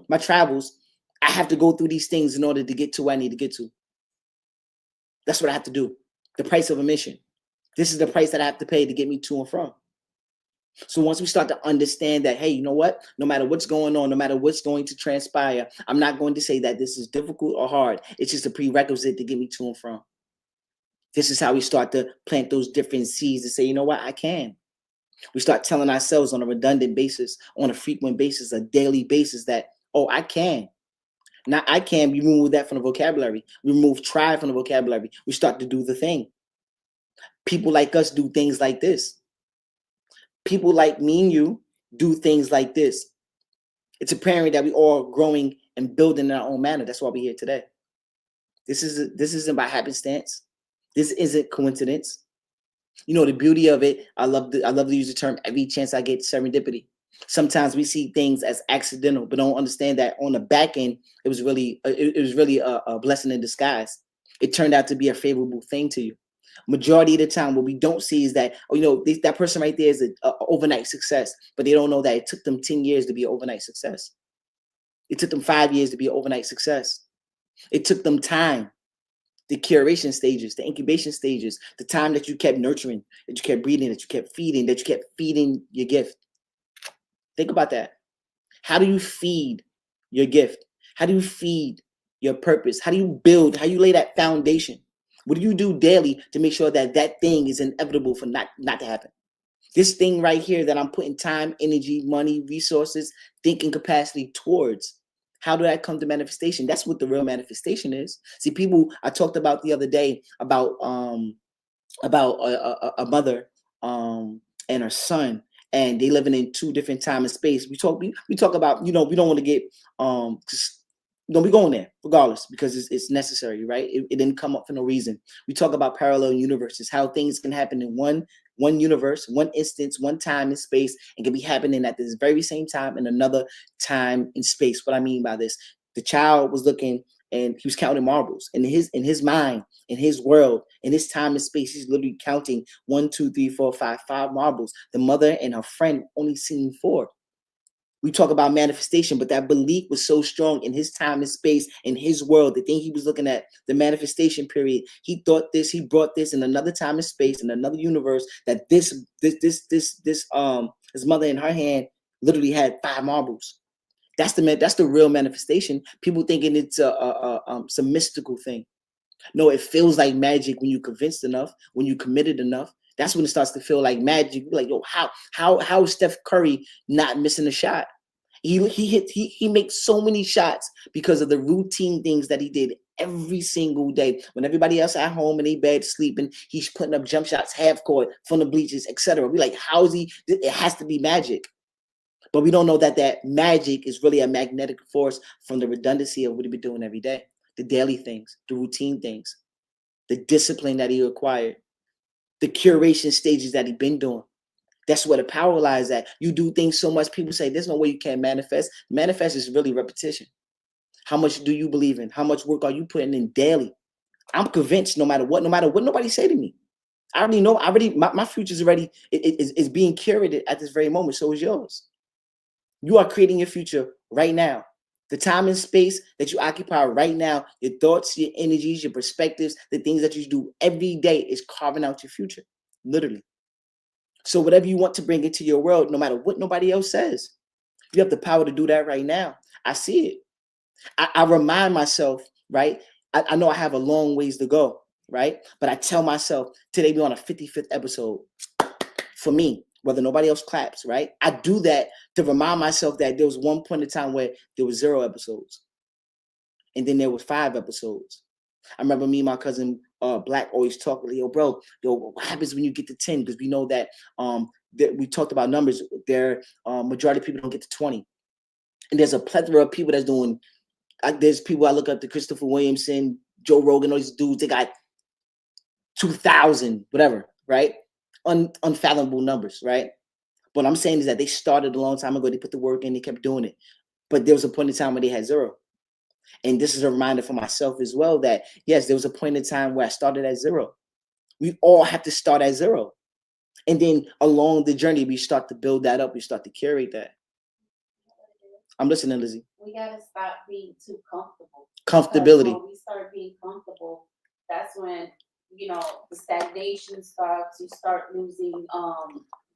my travels, I have to go through these things in order to get to where I need to get to. That's what I have to do. The price of admission. This is the price that I have to pay to get me to and from. So once we start to understand that, hey, you know what? No matter what's going on, no matter what's going to transpire, I'm not going to say that this is difficult or hard. It's just a prerequisite to get me to and from. This is how we start to plant those different seeds to say, you know what? I can. We start telling ourselves on a redundant basis, on a frequent basis, a daily basis that, oh, I can. Now I can. We remove that from the vocabulary. We remove try from the vocabulary. We start to do the thing. People like us do things like this. People like me and you do things like this. It's apparent that we all growing and building in our own manner. That's why we're here today. This isn't by happenstance. This isn't coincidence. You know, the beauty of it, I love to use the term every chance I get, serendipity. Sometimes we see things as accidental, but don't understand that on the back end, it was really a blessing in disguise. It turned out to be a favorable thing to you. Majority of the time, what we don't see is that, oh, you know, that person right there is an overnight success, but they don't know that it took them 10 years to be an overnight success. It took them 5 years to be an overnight success. It took them time. The curation stages, the incubation stages, the time that you kept nurturing, that you kept breeding, that you kept feeding your gift. Think about that. How do you feed your gift? How do you feed your purpose? How do you build? How do you lay that foundation? What do you do daily to make sure that that thing is inevitable for not to happen? This thing right here that I'm putting time, energy, money, resources, thinking capacity towards. How do that come to manifestation? That's what the real manifestation is. See, people, I talked about the other day about a mother and her son, and they living in two different time and space. We talk about, you know, we don't want to get we going there regardless because it's necessary, right? It didn't come up for no reason. We talk about parallel universes, how things can happen in one universe, one instance, one time and space, and can be happening at this very same time in another time and space. What I mean by this, the child was looking and he was counting marbles. In his mind, in his world, in his time and space, he's literally counting 1, 2, 3, 4, 5 marbles. The mother and her friend only seen 4. We talk about manifestation, but that belief was so strong in his time and space, in his world, the thing he was looking at, the manifestation period. He thought this, he brought this in another time and space, in another universe, that his mother in her hand literally had 5 marbles. That's the real manifestation. People thinking it's some mystical thing. No, it feels like magic when you convinced enough, when you committed enough. That's when it starts to feel like magic. Like, yo, how is Steph Curry not missing a shot? He makes so many shots because of the routine things that he did every single day. When everybody else at home in their bed sleeping, he's putting up jump shots, half court, from the bleachers, etc. We like, how is he? It has to be magic. But we don't know that magic is really a magnetic force from the redundancy of what he be doing every day. The daily things, the routine things, the discipline that he acquired, the curation stages that he been doing. That's where the power lies at. You do things so much, people say, there's no way you can't manifest. Manifest is really repetition. How much do you believe in? How much work are you putting in daily? I'm convinced no matter what nobody say to me. I already know, my future's already, is being curated at this very moment. So is yours. You are creating your future right now. The time and space that you occupy right now, your thoughts, your energies, your perspectives, the things that you do every day is carving out your future, literally. So whatever you want to bring into your world, no matter what nobody else says, you have the power to do that right now. I see it. I remind myself, right? I know I have a long ways to go, right? But I tell myself, today we're on a 55th episode. For me, whether nobody else claps, right? I do that to remind myself that there was one point in time where there was 0 episodes. And then there was 5 episodes. I remember me and my cousin Black always talk, yo, bro, what happens when you get to 10? Because we know that we talked about numbers. There, majority of people don't get to 20. And there's a plethora of people that's doing, there's people I look up to, Christopher Williamson, Joe Rogan, all these dudes, they got 2,000, whatever, right? Unfathomable numbers, right? What I'm saying is that they started a long time ago. They put the work in, they kept doing it. But there was a point in time where they had 0. And this is a reminder for myself as well that, yes, there was a point in time where I started at 0. We all have to start at 0. And then along the journey, we start to build that up. We start to curate that. I'm listening, Lizzie. We got to stop being too comfortable. Comfortability. When we start being comfortable, that's when, the stagnation starts. You start losing,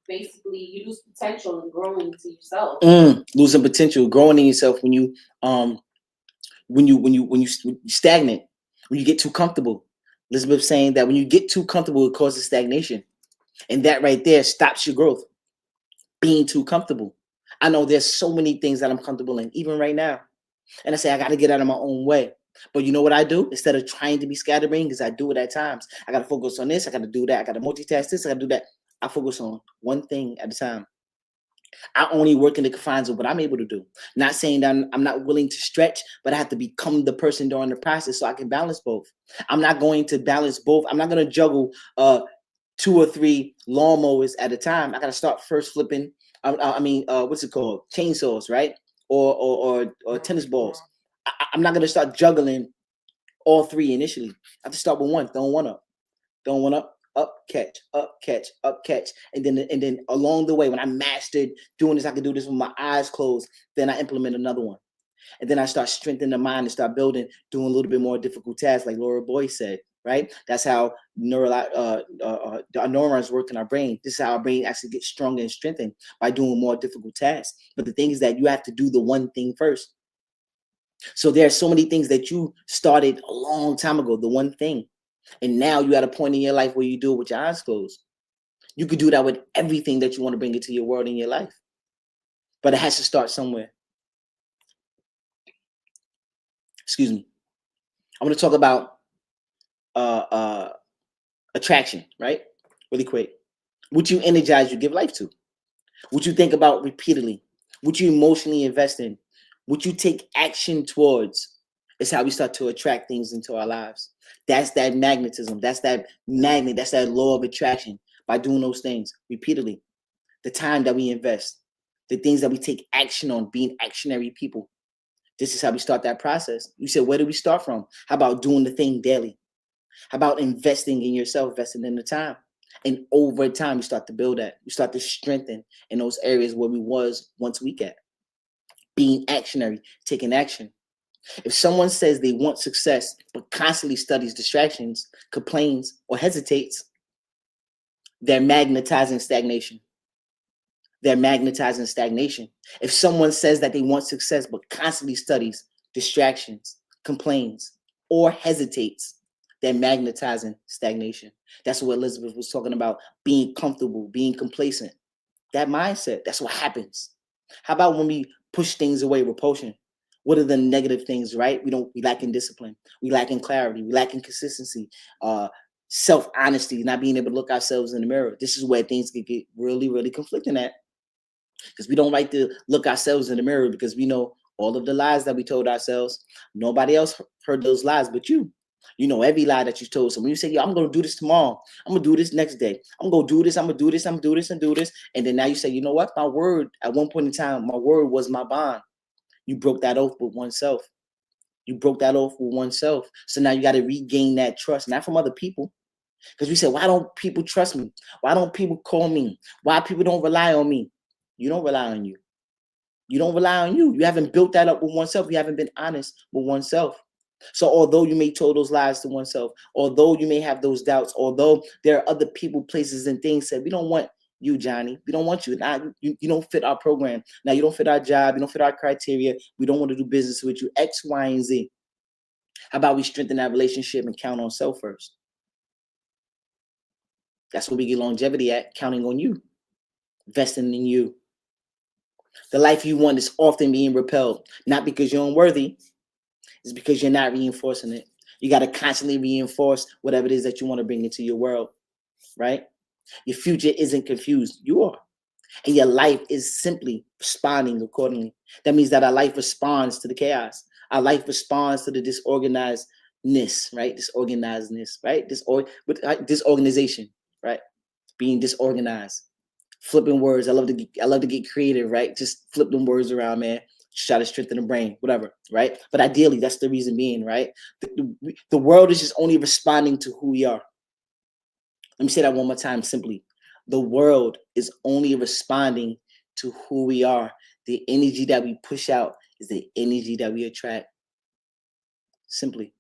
basically, you lose potential in growing to yourself. Losing potential, growing in yourself when you stagnant, when you get too comfortable. Elizabeth saying that when you get too comfortable, it causes stagnation. And that right there stops your growth. Being too comfortable. I know there's so many things that I'm comfortable in, even right now. And I say, I got to get out of my own way. But you know what I do? Instead of trying to be scatterbrained, because I do it at times. I got to focus on this. I got to do that. I got to multitask this. I got to do that. I focus on one thing at a time. I only work in the confines of what I'm able to do. Not saying that I'm not willing to stretch, but I have to become the person during the process so I can balance both. I'm not going to balance both. I'm not going to juggle 2 or 3 lawnmowers at a time. I got to start first flipping. What's it called? Chainsaws, right? Or tennis balls. I'm not going to start juggling all 3 initially. I have to start with one. Throwing one up. Throwing one up. Up, catch, up, catch, up, catch. And then along the way, when I mastered doing this, I could do this with my eyes closed. Then I implement another one. And then I start strengthening the mind and start building, doing a little bit more difficult tasks, like Laura Boy said, right? That's how our neurons work in our brain. This is how our brain actually gets stronger and strengthened, by doing more difficult tasks. But the thing is that you have to do the one thing first. So there are so many things that you started a long time ago, the one thing. And now you're at a point in your life where you do it with your eyes closed. You could do that with everything that you want to bring into your world in your life. But it has to start somewhere. Excuse me. I'm going to talk about attraction, right? Really quick. What you energize, you give life to. What you think about repeatedly. What you emotionally invest in. What you take action towards is how we start to attract things into our lives. That's that magnetism. That's that magnet. That's that law of attraction. By doing those things repeatedly. The time that we invest. The things that we take action on, being actionary people. This is how we start that process. You said, where do we start from? How about doing the thing daily? How about investing in yourself, investing in the time? And over time, you start to build that. You start to strengthen in those areas where we was once weak at. Being actionary, taking action. If someone says they want success, but constantly studies distractions, complains, or hesitates, they're magnetizing stagnation. They're magnetizing stagnation. If someone says that they want success, but constantly studies distractions, complains, or hesitates, they're magnetizing stagnation. That's what Elizabeth was talking about, being comfortable, being complacent. That mindset, that's what happens. How about when we push things away, repulsion? What are the negative things, right? We lack in discipline. We lack in clarity. We lack in consistency. Self-honesty, not being able to look ourselves in the mirror. This is where things can get really, really conflicting at. Because we don't like to look ourselves in the mirror because we know all of the lies that we told ourselves. Nobody else heard those lies but you. You know every lie that you told. So when you say, yo, I'm going to do this tomorrow. I'm going to do this next day. I'm going to do this. I'm going to do this. I'm going to do this and do this. And then now you say, you know what? My word, at one point in time, my word was my bond. You broke that oath with oneself. You broke that oath with oneself. So now you got to regain that trust, not from other people. Because we said, why don't people trust me? Why don't people call me? Why people don't rely on me? You don't rely on you. You don't rely on you. You haven't built that up with oneself. You haven't been honest with oneself. So although you may tell those lies to oneself, although you may have those doubts, although there are other people, places, and things said, we don't want you, Johnny. We don't want you. You don't fit our program. Now you don't fit our job. You don't fit our criteria. We don't want to do business with you. X, Y, and Z. How about we strengthen that relationship and count on self first? That's where we get longevity at, counting on you, investing in you. The life you want is often being repelled, not because you're unworthy, it's because you're not reinforcing it. You got to constantly reinforce whatever it is that you want to bring into your world, right? Your future isn't confused. You are. And your life is simply responding accordingly. That means that our life responds to the chaos. Our life responds to the disorganizedness, right? Disorganizedness, right? Disorganization, right? Being disorganized. Flipping words. I love to get creative, right? Just flip them words around, man. Just try to strengthen the brain, whatever, right? But ideally, that's the reason being, right? The world is just only responding to who we are. Let me say that one more time simply. The world is only responding to who we are. The energy that we push out is the energy that we attract. Simply.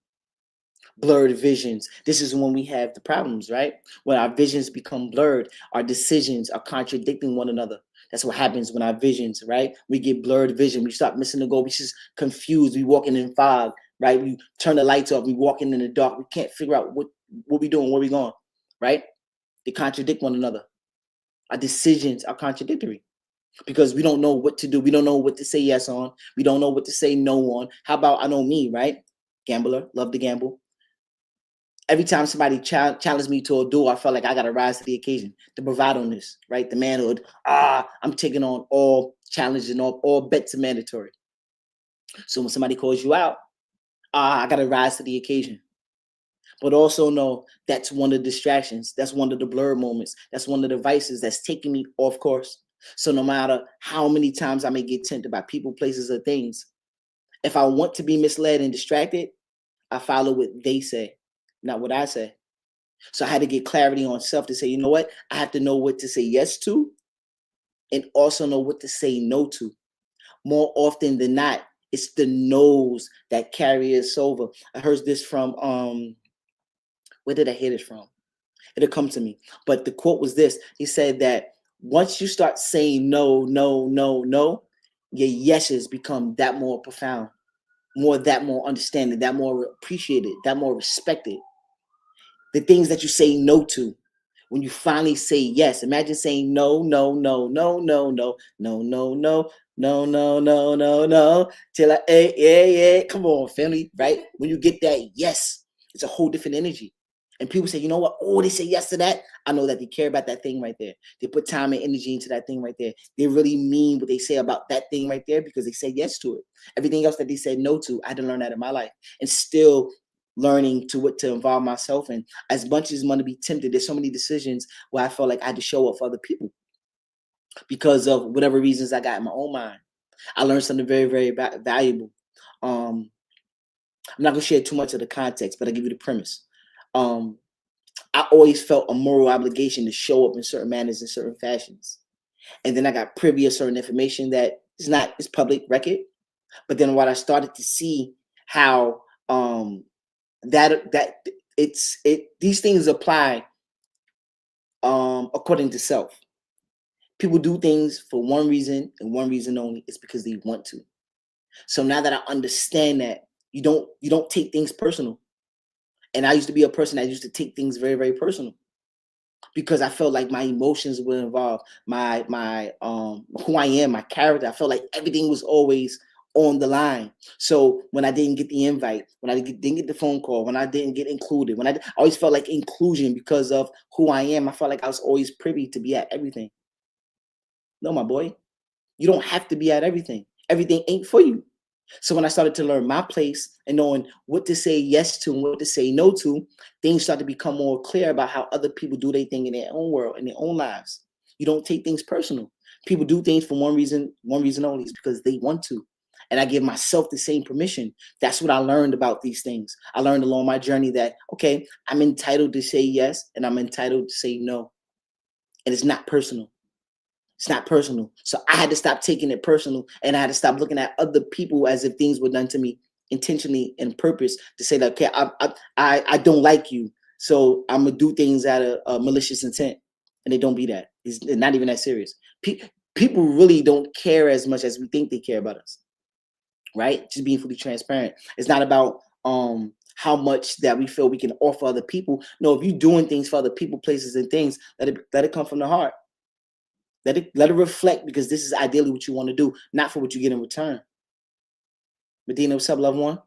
Blurred visions. This is when we have the problems, right? When our visions become blurred, our decisions are contradicting one another. That's what happens when our visions, right? We get blurred vision. We start missing the goal. We just confused. We walking in fog, right? We turn the lights off. We walking in the dark. We can't figure out what we doing, where we going, right? They contradict one another. Our decisions are contradictory because we don't know what to do. We don't know what to say yes on. We don't know what to say no on. How about, I know me, right? Gambler, love to gamble. Every time somebody challenged me to a duel, I felt like I got to rise to the occasion. The bravado-ness, right? The manhood. I'm taking on all challenges and all bets are mandatory. So when somebody calls you out, I got to rise to the occasion. But also know that's one of the distractions. That's one of the blur moments. That's one of the vices that's taking me off course. So no matter how many times I may get tempted by people, places, or things, if I want to be misled and distracted, I follow what they say, not what I say. So I had to get clarity on self to say, you know what? I have to know what to say yes to and also know what to say no to. More often than not, it's the no's that carry us over. I heard this from, where did I hear this from? It'll come to me. But the quote was this. He said that once you start saying no, no, no, no, your yeses become that more profound, that more understanding, that more appreciated, that more respected. The things that you say no to, when you finally say yes, imagine saying no, no, no, no, no, no, no, no, no, no, no, no, no, no, till yeah. Come on, family, right? When you get that yes, it's a whole different energy. And people say, you know what? Oh, they say yes to that. I know that they care about that thing right there. They put time and energy into that thing right there. They really mean what they say about that thing right there because they say yes to it. Everything else that they said no to, I had to learn that in my life. And still learning to what to involve myself in. As much as I'm going to be tempted, there's so many decisions where I felt like I had to show up for other people because of whatever reasons I got in my own mind. I learned something very, very valuable. I'm not gonna share too much of the context, but I'll give you the premise. Um, I always felt a moral obligation to show up in certain manners and certain fashions. And then I got privy to certain information that is not is public record. But then what I started to see how that these things apply according to self. People do things for one reason and one reason only. It's because they want to. So now that I understand that you don't take things personal. And I used to be a person that used to take things very, very personal because I felt like my emotions were involved, my who I am, my character. I felt like everything was always on the line. So when I didn't get the invite, when I didn't get the phone call, when I didn't get included, I always felt like inclusion because of who I am. I felt like I was always privy to be at everything. No, my boy, you don't have to be at everything. Everything ain't for you. So when I started to learn my place and knowing what to say yes to and what to say no to, things start to become more clear about how other people do their thing in their own world, in their own lives. You don't take things personal. People do things for one reason only, is because they want to. And I give myself the same permission. That's what I learned about these things. I learned along my journey that, okay, I'm entitled to say yes and I'm entitled to say no. And it's not personal. It's not personal. So I had to stop taking it personal and I had to stop looking at other people as if things were done to me intentionally and purpose to say that, okay, I don't like you. So I'm going to do things out of malicious intent. And they don't be that. It's not even that serious. People really don't care as much as we think they care about us. Right? Just being fully transparent. It's not about how much that we feel we can offer other people. No, if you're doing things for other people, places, and things, let it come from the heart. Let it reflect because this is ideally what you want to do, not for what you get in return. Medina, what's up, loved one?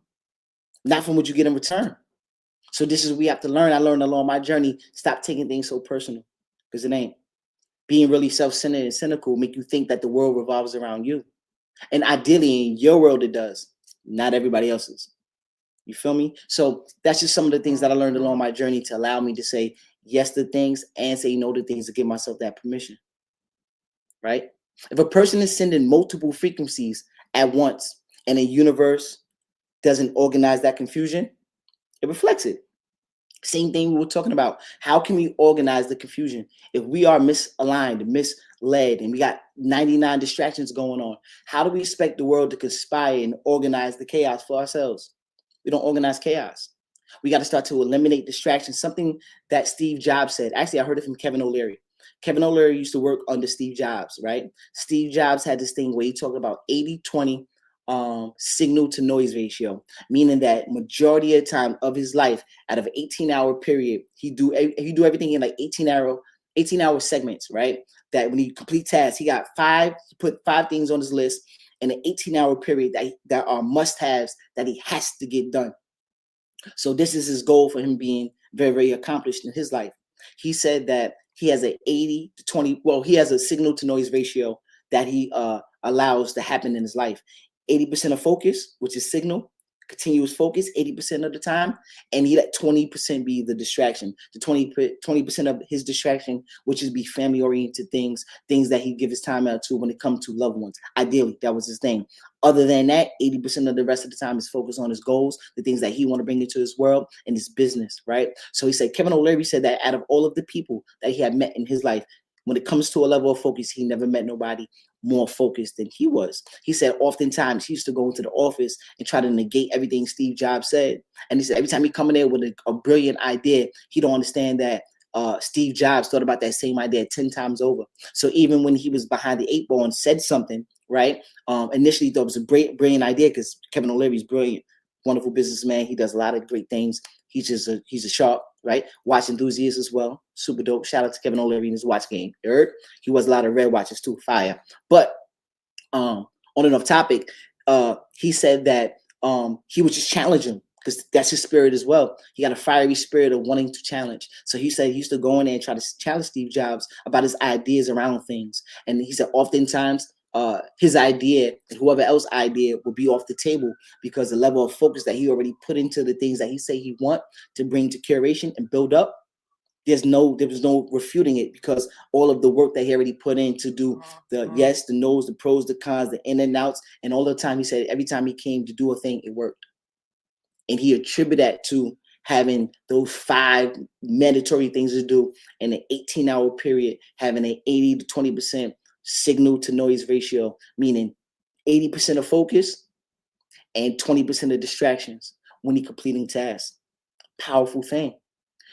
Not from what you get in return. So this is what we have to learn. I learned along my journey. Stop taking things so personal because it ain't. Being really self-centered and cynical make you think that the world revolves around you. And ideally, in your world, it does. Not everybody else's. You feel me? So that's just some of the things that I learned along my journey to allow me to say yes to things and say no to things to give myself that permission. Right? If a person is sending multiple frequencies at once and the universe doesn't organize that confusion, it reflects it. Same thing we were talking about. How can we organize the confusion? If we are misaligned, misled, and we got 99 distractions going on, how do we expect the world to conspire and organize the chaos for ourselves? We don't organize chaos. We got to start to eliminate distractions. Something that Steve Jobs said. Actually, I heard it from Kevin O'Leary. Kevin O'Leary used to work under Steve Jobs, right? Steve Jobs had this thing where he talked about 80-20 signal to noise ratio, meaning that majority of the time of his life, out of an 18-hour period, he do everything in like 18-hour segments, right? That when he complete tasks, he put 5 things on his list in an 18-hour period that are must-haves that he has to get done. So this is his goal for him being very, very accomplished in his life. He said that he has an 80-20, well, he has a signal to noise ratio that he allows to happen in his life. 80% of focus, which is signal, continuous focus 80% of the time, and he let 20% be the distraction. The 20% of his distraction, which is be family-oriented things that he give his time out to when it comes to loved ones. Ideally, that was his thing. Other than that, 80% of the rest of the time is focused on his goals, the things that he want to bring into his world and his business, right? So he said, Kevin O'Leary said that out of all of the people that he had met in his life, when it comes to a level of focus, he never met nobody more focused than he was. He said oftentimes he used to go into the office and try to negate everything Steve Jobs said. And he said every time he come in there with a brilliant idea, he don't understand that Steve Jobs thought about that same idea 10 times over. So even when he was behind the 8 ball and said something, right? Initially he thought it was a brilliant idea because Kevin O'Leary's brilliant, wonderful businessman. He does a lot of great things. He's a sharp, right? Watch enthusiast as well. Super dope. Shout out to Kevin O'Leary in his watch game. You heard? He was a lot of red watches too. Fire. But on and off topic, he said that he would just challenge him because that's his spirit as well. He got a fiery spirit of wanting to challenge. So he said he used to go in there and try to challenge Steve Jobs about his ideas around things. And he said oftentimes his idea and whoever else's idea will be off the table because the level of focus that he already put into the things that he say he want to bring to curation and build up There was no refuting it, because all of the work that he already put in to do the yes, the no's, the pros, the cons, the in and outs, and all the time he said every time he came to do a thing, it worked. And he attributed that to having those 5 mandatory things to do in an 18-hour period, having an 80 to 20% signal to noise ratio, meaning 80% of focus and 20% of distractions when he completing tasks. Powerful thing.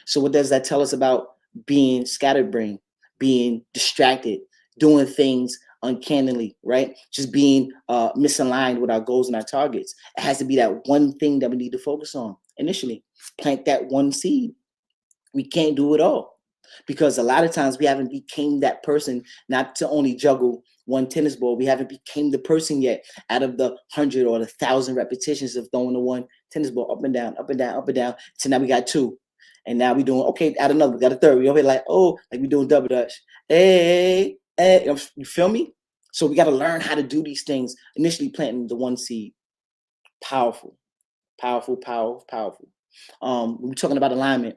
So what does that tell us about being scatterbrained, being distracted, doing things uncannily, right? Just being misaligned with our goals and our targets. It has to be that one thing that we need to focus on initially. Plant that one seed. We can't do it all, because a lot of times we haven't became that person, not to only juggle one tennis ball. We haven't became the person yet out of the 100 or the 1,000 repetitions of throwing the one tennis ball up and down, up and down, up and down. So now we got 2. And now we doing, okay, add another, we got a 3rd. We over here like, oh, like we doing double dutch. Hey, hey, you feel me? So we got to learn how to do these things. Initially planting the one seed. Powerful, powerful, powerful, powerful. We're talking about alignment.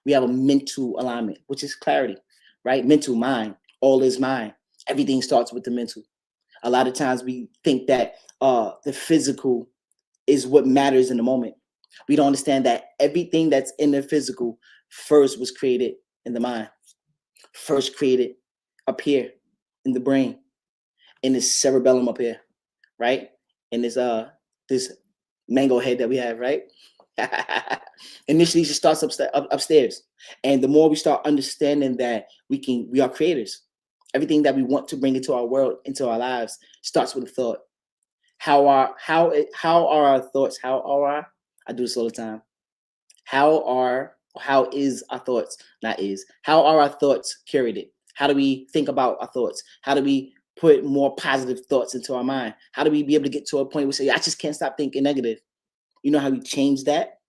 We have a mental alignment, which is clarity, right? Mental, mind, all is mind. Everything starts with the mental. A lot of times we think that the physical is what matters in the moment. We don't understand that everything that's in the physical first was created in the mind, first created up here in the brain, in this cerebellum up here, right? In this mango head that we have, right? Initially, it just starts upstairs, and the more we start understanding that we are creators. Everything that we want to bring into our world, into our lives, starts with a thought. How are our thoughts? I do this all the time. How is our thoughts? Not is. How are our thoughts curated? How do we think about our thoughts? How do we put more positive thoughts into our mind? How do we be able to get to a point where we say, I just can't stop thinking negative? You know how we change that?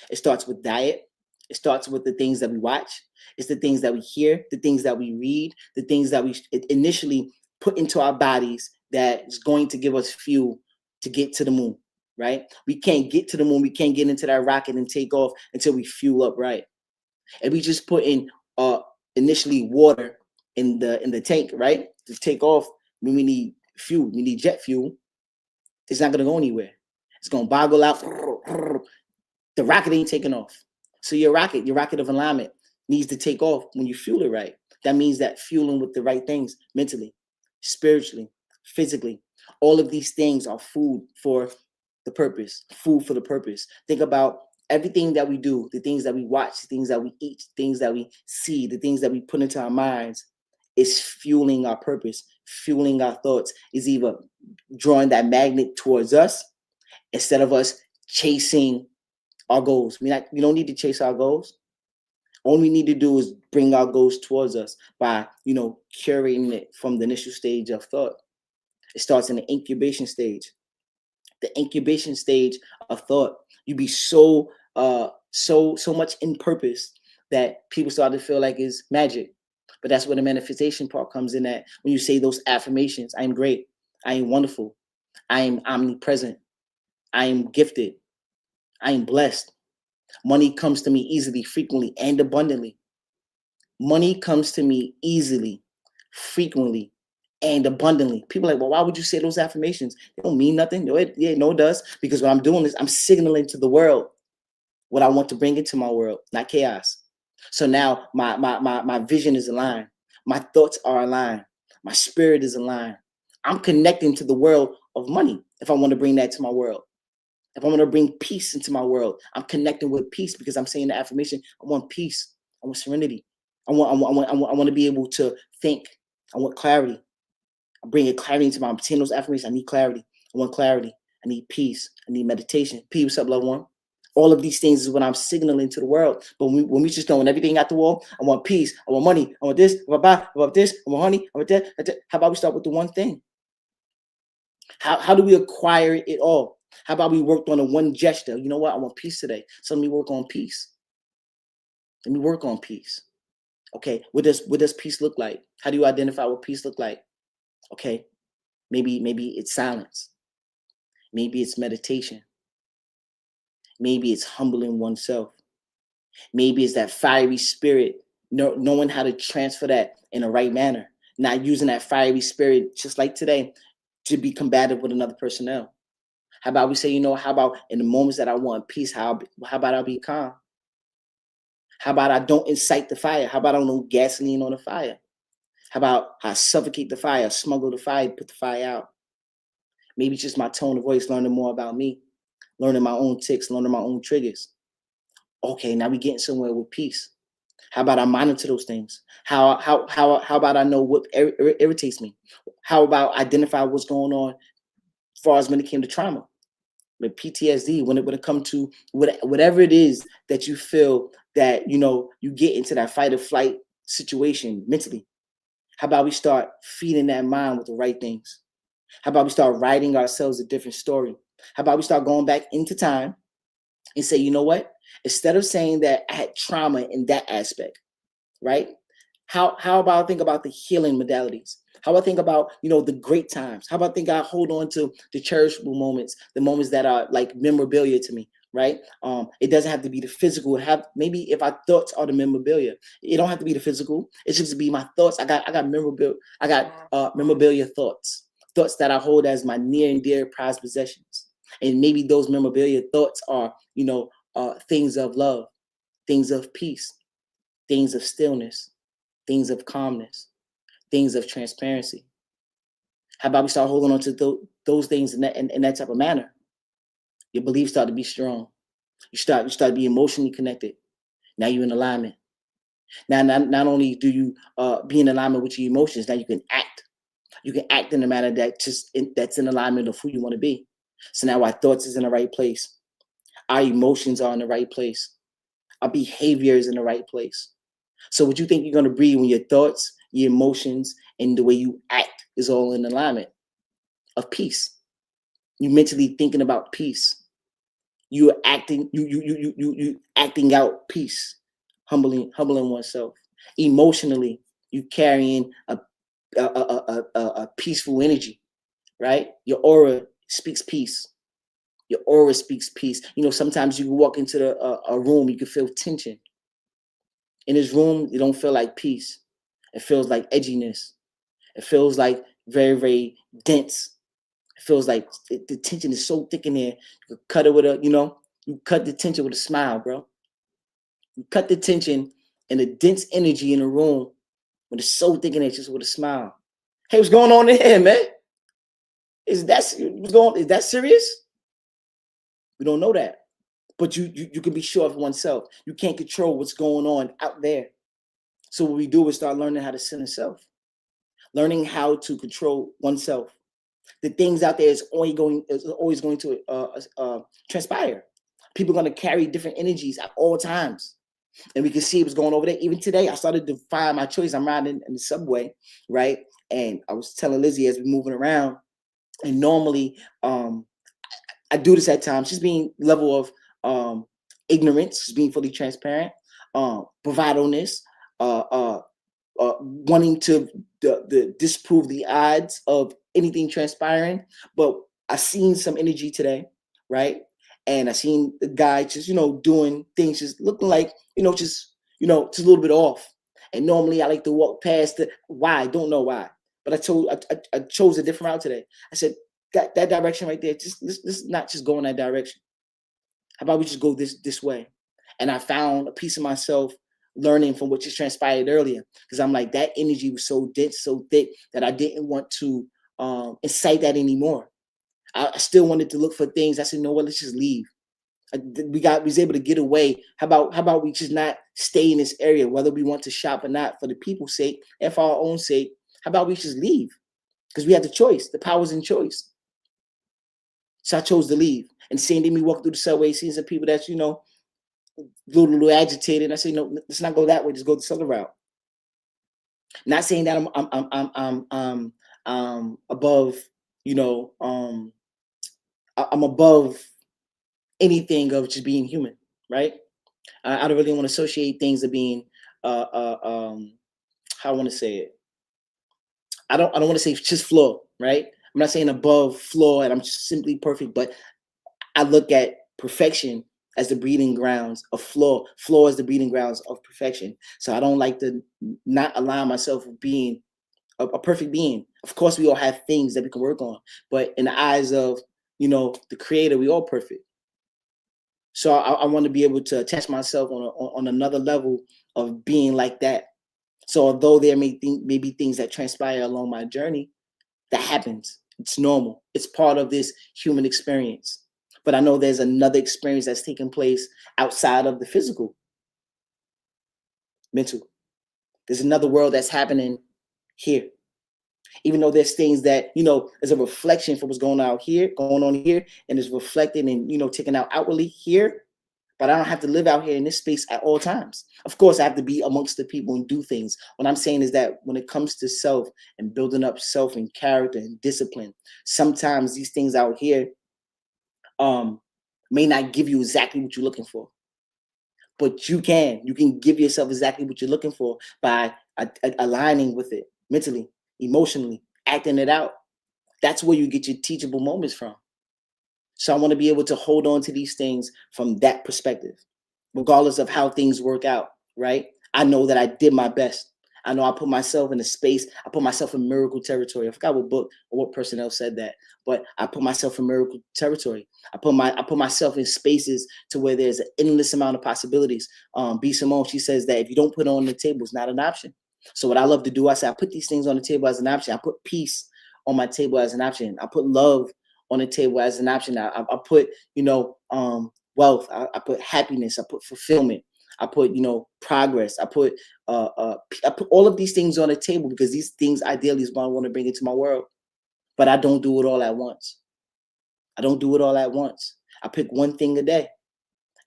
It starts with diet. It starts with the things that we watch. It's the things that we hear, the things that we read, the things that we initially put into our bodies that is going to give us fuel to get to the moon, right? We can't get to the moon. We can't get into that rocket and take off until we fuel up right. And we just put in initially water in the tank, right? To take off, when we need fuel, we need jet fuel. It's not gonna go anywhere. It's gonna boggle out. The rocket ain't taking off. So your rocket of alignment needs to take off when you fuel it right. That means that fueling with the right things mentally, spiritually, physically. All of these things are food for the purpose, food for the purpose. Think about everything that we do, the things that we watch, the things that we eat, the things that we see, the things that we put into our minds is fueling our purpose, fueling our thoughts, is either drawing that magnet towards us instead of us chasing our goals. We don't need to chase our goals. All we need to do is bring our goals towards us by, curating it from the initial stage of thought. It starts in the incubation stage. The incubation stage of thought, you be so much in purpose that people start to feel like it's magic. But that's where the manifestation part comes in at. When you say those affirmations, I am great, I am wonderful, I am omnipresent, I am gifted, I am blessed. Money comes to me easily, frequently, and abundantly. Money comes to me easily, frequently, and abundantly. People are like, well, why would you say those affirmations? They don't mean nothing. No, it does. Because what I'm doing is I'm signaling to the world what I want to bring into my world, not chaos. So now my vision is aligned. My thoughts are aligned. My spirit is aligned. I'm connecting to the world of money if I want to bring that to my world. If I want to bring peace into my world, I'm connecting with peace because I'm saying the affirmation. I want peace. I want serenity. I want to be able to think. I want clarity. I'm bringing clarity into I'm saying those affirmations. I need clarity. I want clarity. I need peace. I need meditation. Peace, what's up, loved one? All of these things is what I'm signaling to the world. But when we just throwing everything at the wall, I want peace. I want money. I want this. I want this. I want honey. I want that. How about we start with the one thing? How do we acquire it all? How about we worked on a one gesture? You know what? I want peace today. So let me work on peace. Let me work on peace. Okay, what does peace look like? How do you identify what peace look like? Okay, maybe it's silence. Maybe it's meditation. Maybe it's humbling oneself. Maybe it's that fiery spirit knowing how to transfer that in the right manner, not using that fiery spirit just like today to be combative with another personnel. How about we say, how about in the moments that I want peace, how about I be calm? How about I don't incite the fire? How about I don't gasoline on the fire? How about I suffocate the fire, smuggle the fire, put the fire out? Maybe it's just my tone of voice, learning more about me, learning my own ticks, learning my own triggers. Okay, now we getting somewhere with peace. How about I monitor those things? How about I know what irritates me? How about identify what's going on as far as when it came to trauma, with PTSD, when it come to whatever it is that you feel that you get into that fight or flight situation mentally. How about we start feeding that mind with the right things? How about we start writing ourselves a different story? How about we start going back into time and say, you know what? Instead of saying that I had trauma in that aspect, right? How about I think about the healing modalities? How about I think about the great times? How about I think I hold on to the cherishable moments, the moments that are like memorabilia to me, right? It doesn't have to be the physical. Maybe if our thoughts are the memorabilia, it don't have to be the physical. It's just to be my thoughts. I got memorabilia. I got memorabilia thoughts that I hold as my near and dear prized possessions. And maybe those memorabilia thoughts are things of love, things of peace, things of stillness, things of calmness, things of transparency. How about we start holding on to those things in that type of manner? Your beliefs start to be strong. You start to be emotionally connected. Now you're in alignment. Now, not only do you be in alignment with your emotions, now you can act. You can act in a manner that's in alignment of who you want to be. So now our thoughts is in the right place. Our emotions are in the right place. Our behavior is in the right place. So what you think you're going to breathe when your thoughts, your emotions, and the way you act is all in alignment of peace. You mentally thinking about peace. You acting, you acting out peace, humbling oneself. Emotionally, you carrying a peaceful energy, right? Your aura speaks peace. Your aura speaks peace. Sometimes you can walk into a room, you can feel tension. In this room, it don't feel like peace. It feels like edginess. It feels like very, very dense. It feels like the tension is so thick in here. You cut it with you cut the tension with a smile, bro. You cut the tension and the dense energy in the room when it's so thick in there just with a smile. Hey, what's going on in here, man? Is that serious? We don't know that. But you can be sure of oneself. You can't control what's going on out there. So what we do is start learning how to center self, learning how to control oneself. The things out there is always going to transpire. People are going to carry different energies at all times. And we can see what's going over there. Even today, I started to find my choice. I'm riding in the subway, right? And I was telling Lizzie as we're moving around, and normally I do this at times, just being level of ignorance, just being fully transparent, bravado-ness, wanting to disprove the odds of anything transpiring. But I seen some energy today, right? And I seen the guy just doing things, just looking like just a little bit off. And normally I like to walk past the why. Don't know why, but I chose a different route today. I said that direction right there. Just let's not just go in that direction. How about we just go this way? And I found a piece of myself learning from what just transpired earlier, because I'm like, that energy was so dense, so thick, that I didn't want to incite that anymore. I still wanted to look for things. I said, no, what? Let's just leave. We was able to get away. How about we just not stay in this area, whether we want to shop or not, for the people's sake and for our own sake? How about we just leave? Because we had the choice. The power's in choice. So I chose to leave. And seeing me walk through the subway, seeing some people that's little agitated. And I say, no, let's not go that way. Just go this other route. Not saying that I'm above, I'm above anything of just being human, right? I don't really want to associate things of being, how I want to say it. I don't want to say just flaw, right? I'm not saying above flaw and I'm just simply perfect, but I look at perfection as the breeding grounds of flaw. Flaw is the breeding grounds of perfection. So I don't like to not allow myself of being a perfect being. Of course, we all have things that we can work on, but in the eyes of, the creator, we all perfect. So I want to be able to attach myself on another level of being like that. So although there may be things that transpire along my journey, that happens. It's normal. It's part of this human experience. But I know there's another experience that's taking place outside of the physical, mental. There's another world that's happening here. Even though there's things that, is a reflection for what's going on here, and is reflected and, taken out outwardly here. But I don't have to live out here in this space at all times. Of course, I have to be amongst the people and do things. What I'm saying is that when it comes to self and building up self and character and discipline, sometimes these things out here may not give you exactly what you're looking for. But you can give yourself exactly what you're looking for by aligning with it mentally, emotionally, acting it out. That's where you get your teachable moments from. So I want to be able to hold on to these things from that perspective, regardless of how things work out, right? I know that I did my best. I know I put myself in a space. I put myself in miracle territory. I forgot what book or what person else said that, but I put myself in miracle territory. I put myself in spaces to where there's an endless amount of possibilities. B. Simone, she says that if you don't put it on the table, it's not an option. So what I love to do, I say I put these things on the table as an option. I put peace on my table as an option. I put love on the table as an option. I put, wealth. I put happiness. I put fulfillment. I put, progress. I put all of these things on the table because these things ideally is what I want to bring into my world. But I don't do it all at once. I pick one thing a day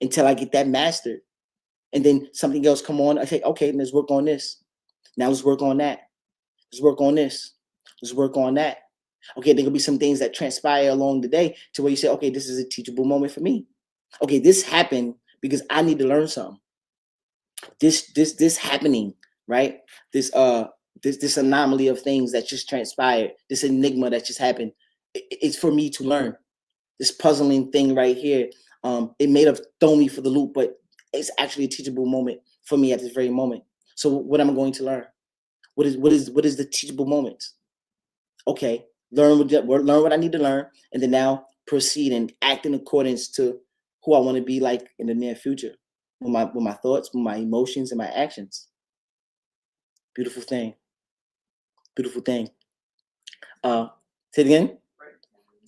until I get that mastered. And then something else come on. I say, okay, let's work on this. Now let's work on that. Let's work on this. Let's work on that. Okay, there could be some things that transpire along the day to where you say, okay, this is a teachable moment for me. Okay, this happened because I need to learn something. This happening, right? This anomaly of things that just transpired, this enigma that just happened, it's for me to learn. This puzzling thing right here, it may have thrown me for the loop, but it's actually a teachable moment for me at this very moment. So what am I going to learn? What is the teachable moment? Okay, learn what I need to learn, and then now proceed and act in accordance to who I want to be like in the near future, with my thoughts, with my emotions, and my actions. Beautiful thing. Beautiful thing. Say it again.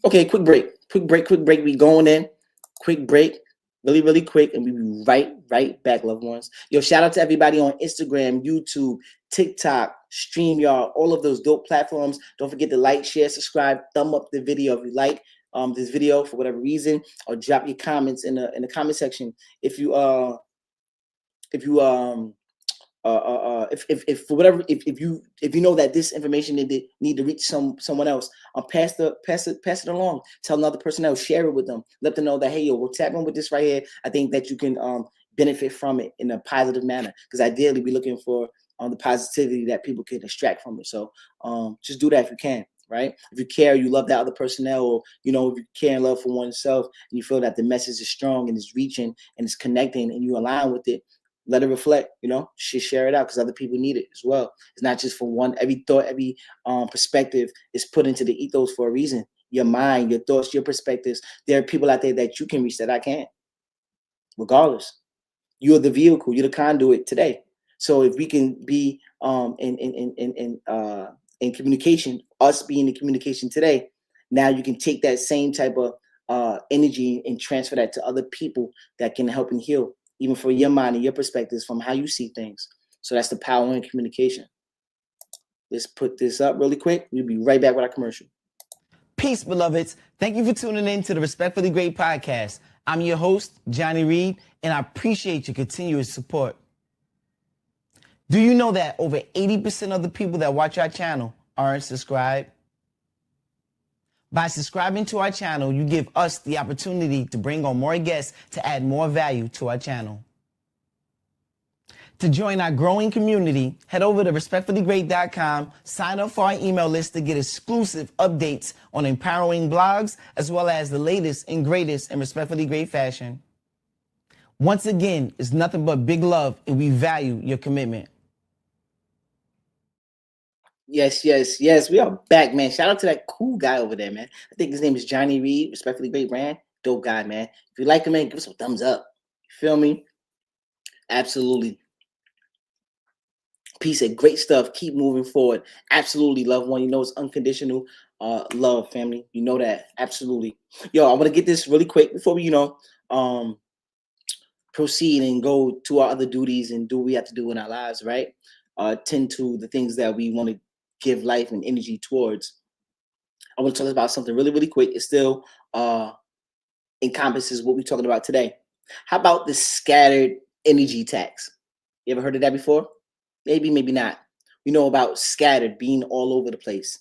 Okay, quick break. We going in. Quick break. Really, really quick, and we'll be right back, loved ones. Yo, shout out to everybody on Instagram, YouTube, TikTok, StreamYard, all of those dope platforms. Don't forget to like, share, subscribe, thumb up the video if you like this video for whatever reason, or drop your comments in the comment section if you if for whatever if you know that this information need to reach someone else, pass it along. Tell another person else, share it with them, let them know that, hey, yo, what's happening with this right here, I think that you can benefit from it in a positive manner, because ideally we're looking for the positivity that people can extract from it. So just do that if you can, right? If you care, you love that other personnel, or if you care and love for oneself, and you feel that the message is strong and it's reaching and it's connecting and you align with it, let it reflect, share it out, because other people need it as well. It's not just for one. Every thought, every perspective is put into the ethos for a reason. Your mind, your thoughts, your perspectives. There are people out there that you can reach that I can't. Regardless, you're the vehicle, you're the conduit today. So if we can be in communication, us being in communication today, now you can take that same type of energy and transfer that to other people that can help and heal, even for your mind and your perspectives from how you see things. So that's the power in communication. Let's put this up really quick. We'll be right back with our commercial. Peace, beloveds. Thank you for tuning in to the Respectfully Great podcast. I'm your host, Johnny Reed, and I appreciate your continuous support. Do you know that over 80% of the people that watch our channel aren't subscribed? By subscribing to our channel, you give us the opportunity to bring on more guests to add more value to our channel. To join our growing community, head over to respectfullygreat.com, sign up for our email list to get exclusive updates on empowering blogs, as well as the latest and greatest in Respectfully Great fashion. Once again, it's nothing but big love, and we value your commitment. Yes, yes, yes. We are back, man. Shout out to that cool guy over there, man. I think his name is Johnny Reed. Respectfully great brand. Dope guy, man. If you like him, man, give us a thumbs up. You feel me? Absolutely. Piece of great stuff. Keep moving forward. Absolutely, loved one. You know it's unconditional love, family. You know that. Absolutely. Yo, I want to get this really quick before we, proceed and go to our other duties and do what we have to do in our lives, right? Tend to the things that we want to give life and energy towards. I want to talk about something really, really quick. It still encompasses what we're talking about today. How about the scattered energy tax? You ever heard of that before? Maybe, maybe not. We know about scattered, being all over the place.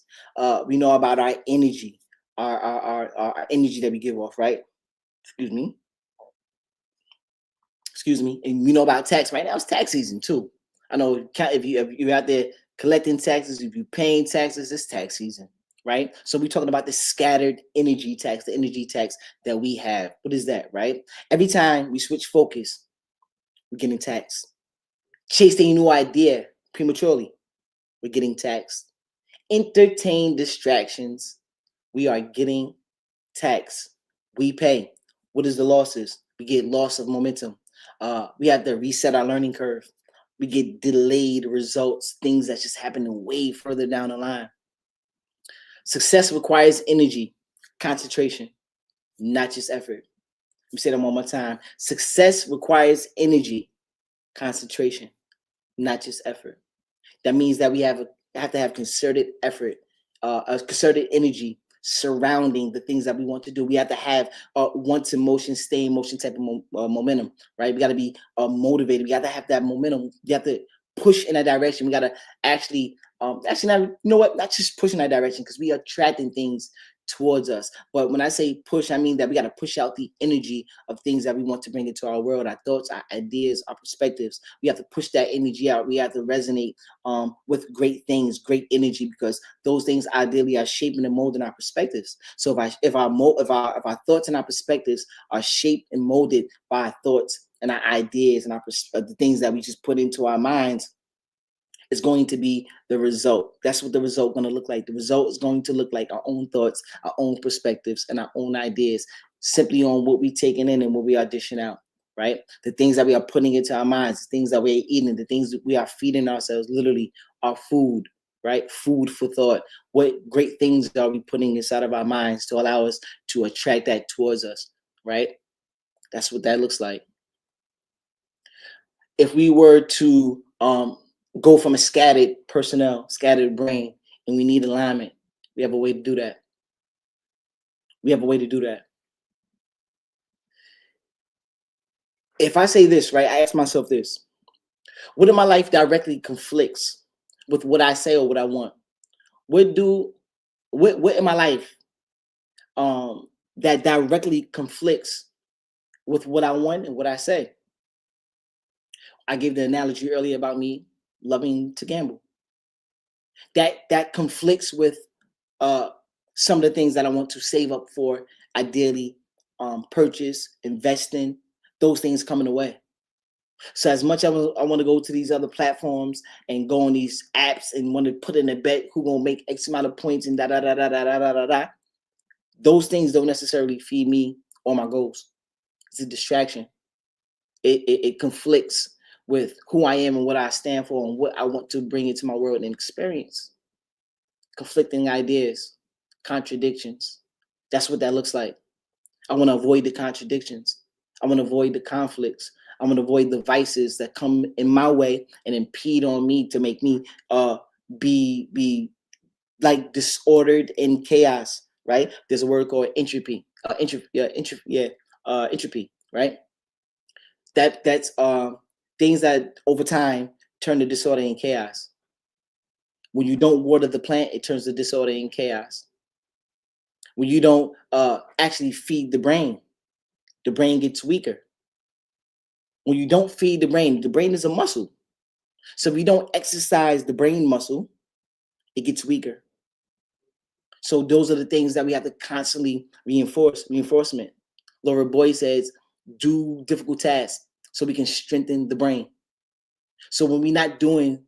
We know about our energy, our energy that we give off, right? Excuse me. And we know about tax. Right now it's tax season too. I know if you're out there collecting taxes, if you're paying taxes, it's tax season, right? So we're talking about the scattered energy tax, the energy tax that we have. What is that, right? Every time we switch focus, we're getting taxed. Chase a new idea prematurely, we're getting taxed. Entertain distractions, we are getting taxed. We pay. What is the losses? We get loss of momentum. We have to reset our learning curve. We get delayed results, things that just happen way further down the line. Success requires energy, concentration, not just effort. Let me say that one more time. Success requires energy, concentration, not just effort. That means that we have to have concerted effort, a concerted energy surrounding the things that we want to do. We have to have once in motion, stay in motion type of momentum, right? We got to be motivated. We got to have that momentum. You have to push in that direction. We got to actually not, you know what? Not just push in that direction, because we are attracting things towards us. But when I say push, I mean that we got to push out the energy of things that we want to bring into our world, our thoughts, our ideas, our perspectives. We have to push that energy out. We have to resonate with great things, great energy, because those things ideally are shaping and molding our perspectives. So if our thoughts and our perspectives are shaped and molded by our thoughts and our ideas and the things that we just put into our minds, is going to be the result. That's what the result is going to look like. The result is going to look like our own thoughts, our own perspectives, and our own ideas, simply on what we're taking in and what we are dishing out, right? The things that we are putting into our minds, the things that we're eating, the things that we are feeding ourselves, literally our food, right? Food for thought. What great things are we putting inside of our minds to allow us to attract that towards us, right? That's what that looks like. If we were to go from a scattered brain, and we need alignment, we have a way to do that. If I say this, right, I ask myself this: what in my life directly conflicts with what I say or what I want? What in my life that directly conflicts with what I want and what I say? I gave the analogy earlier about me loving to gamble. That conflicts with some of the things that I want to save up for, ideally purchase, invest in. Those things coming away. So as much as I want to go to these other platforms and go on these apps and want to put in a bet who gonna make X amount of points and da da da da da da da da da, those things don't necessarily feed me or my goals. It's a distraction. It conflicts with who I am and what I stand for and what I want to bring into my world and experience. Conflicting ideas, contradictions. That's what that looks like. I want to avoid the contradictions. I want to avoid the conflicts. I want to avoid the vices that come in my way and impede on me to make me be like disordered in chaos, right? There's a word called entropy. Entropy, right? That's things that over time turn to disorder and chaos. When you don't water the plant, it turns to disorder and chaos. When you don't actually feed the brain gets weaker. When you don't feed the brain is a muscle. So if you don't exercise the brain muscle, it gets weaker. So those are the things that we have to constantly reinforcement. Laura Boy says, do difficult tasks so we can strengthen the brain. So when we're not doing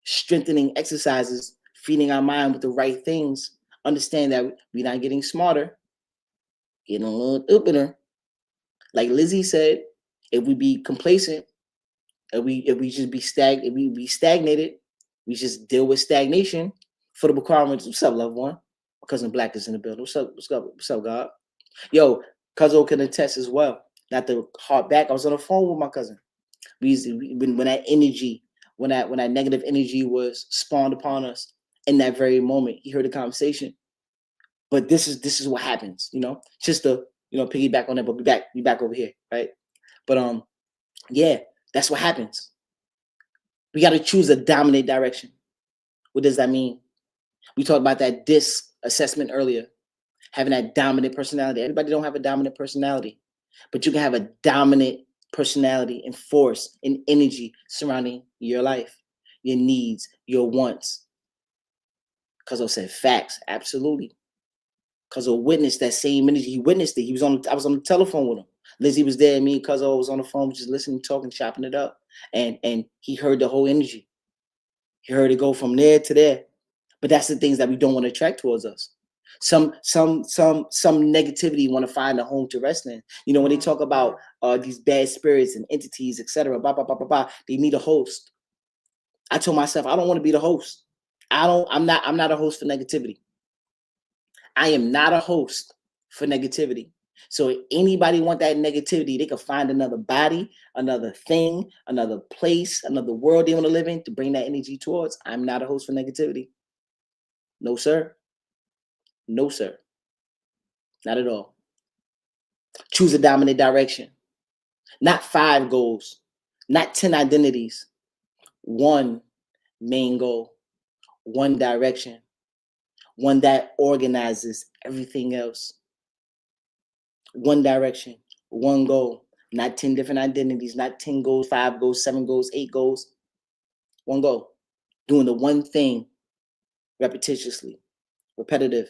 strengthening exercises, feeding our mind with the right things, understand that we're not getting smarter, getting a little stupider. Like Lizzie said, if we be complacent, if we just be if we be stagnated, we just deal with stagnation for the requirements. What's up, loved one? My cousin Black is in the building. What's up? What's up? What's up, God? Yo, Cuzzo can attest as well. Not to harp back. I was on the phone with my cousin. When that energy, when that negative energy was spawned upon us in that very moment, he heard the conversation. But this is what happens, just to piggyback on that. But we back over here, right? But yeah, that's what happens. We got to choose a dominant direction. What does that mean? We talked about that DISC assessment earlier, having that dominant personality. Everybody don't have a dominant personality, but you can have a dominant personality and force and energy surrounding your life, your needs, your wants. Cuzzo said facts, absolutely. Cuzzo witnessed that same energy. He witnessed it. I was on the telephone with him. Lizzie was there, me and Cuzzo was on the phone, just listening, talking, chopping it up. And he heard the whole energy. He heard it go from there to there. But that's the things that we don't want to attract towards us. Some negativity want to find a home to rest in. When they talk about these bad spirits and entities, etc., they need a host. I told myself I don't want to be the host. I'm not a host for negativity. I am not a host for negativity. So if anybody want that negativity, they can find another body, another thing, another place, another world they want to live in to bring that energy towards. I'm not a host for negativity. No, sir. No, sir. Not at all. Choose a dominant direction. Not 5 goals, not 10 identities. One main goal, one direction, one that organizes everything else. One direction, one goal, not 10 different identities, not 10 goals, 5 goals, 7 goals, 8 goals. One goal. Doing the one thing repetitiously, repetitive,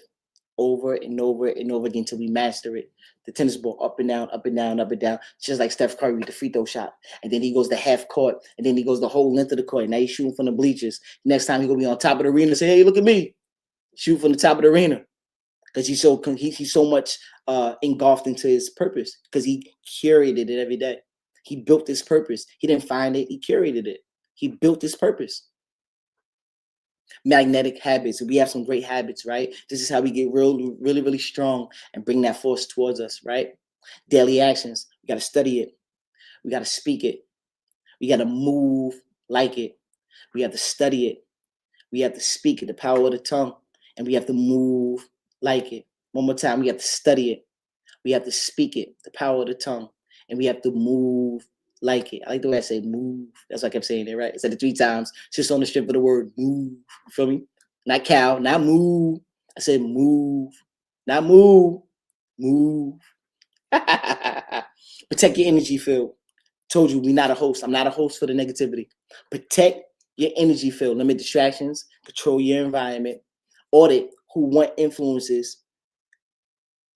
over and over and over again until we master it. The tennis ball up and down, up and down, up and down. Just like Steph Curry with the free throw shot. And then he goes to half court. And then he goes the whole length of the court. Now he's shooting from the bleachers. Next time he's going to be on top of the arena and say, hey, look at me. Shoot from the top of the arena. Because he's so much engulfed into his purpose. Because he curated it every day. He built this purpose. He didn't find it. He curated it. He built this purpose. Magnetic habits. We have some great habits, right? This is how we get really strong and bring that force towards us, right? Daily actions. We got to study it. We got to speak it. We got to move like it. We have to study it. We have to speak it, the power of the tongue, and we have to move like it. One more time, we have to study it. We have to speak it, the power of the tongue, and we have to move like it. I like the way I say move. That's why I kept saying it, right? I said it 3 times, just on the strength of the word move. You feel me? Not cow, not move. I said move, not move, move. Protect your energy field. Told you, we're not a host. I'm not a host for the negativity. Protect your energy field. Limit distractions. Control your environment. Audit who, what influences.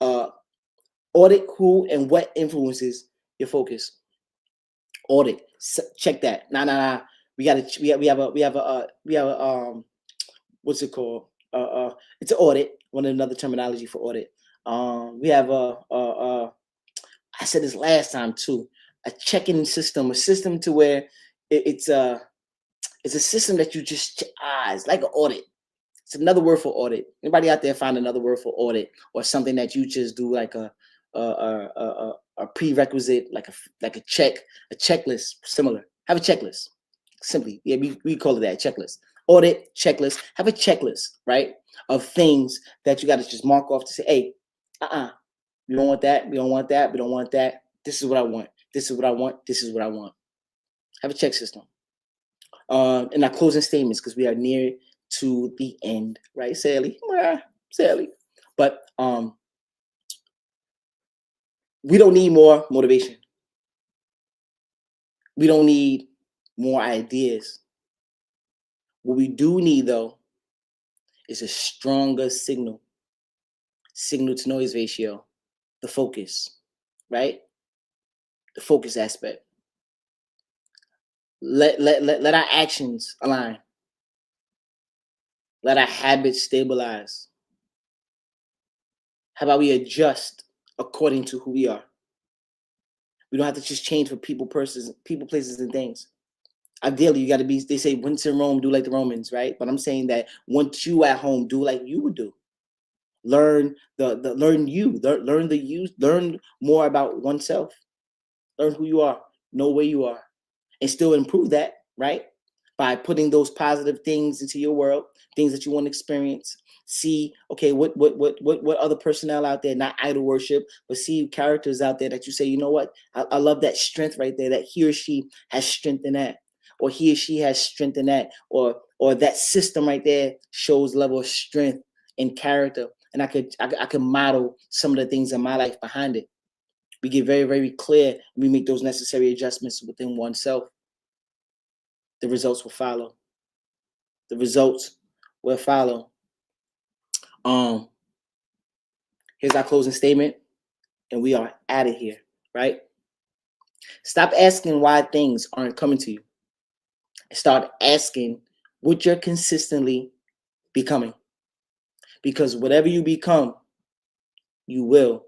Audit who and what influences your focus. Audit. Check that. Nah. We have a what's it called? It's an audit. Another terminology for audit. We have I said this last time too. A check-in system, a system to where it's a system that you just it's like an audit. It's another word for audit. Anybody out there find another word for audit or something that you just do like a prerequisite, like a checklist, similar. Have a checklist. Simply, yeah, we call it that, checklist. Audit, checklist. Have a checklist, right? Of things that you got to just mark off to say, hey, we don't want that. We don't want that. We don't want that. This is what I want. This is what I want. This is what I want. Have a check system. And our closing statements, because we are near to the end, right, Sally? Sally. But we don't need more motivation. We don't need more ideas. What we do need, though, is a stronger signal to noise ratio, the focus, right? the focus aspect. Let our actions align. Let our habits stabilize. How about we adjust according to who we are? We don't have to just change for people, places, and things. Ideally, you got to be. They say, "Once in Rome, do like the Romans," right? But I'm saying that once you at home, do like you would do. Learn learn more about oneself. Learn who you are. Know where you are, and still improve that, right? By putting those positive things into your world, things that you want to experience. See, okay, what other personnel out there, not idol worship, but see characters out there that you say, you know what, I love that strength right there, that he or she has strength in that, or he or she has strength in that, or that system right there shows level of strength and character, and I could model some of the things in my life behind it. We get very, very clear, and we make those necessary adjustments within oneself. The results will follow. The results will follow. Here's our closing statement, and we are out of here, right? Stop asking why things aren't coming to you. Start asking what you're consistently becoming. Because whatever you become, you will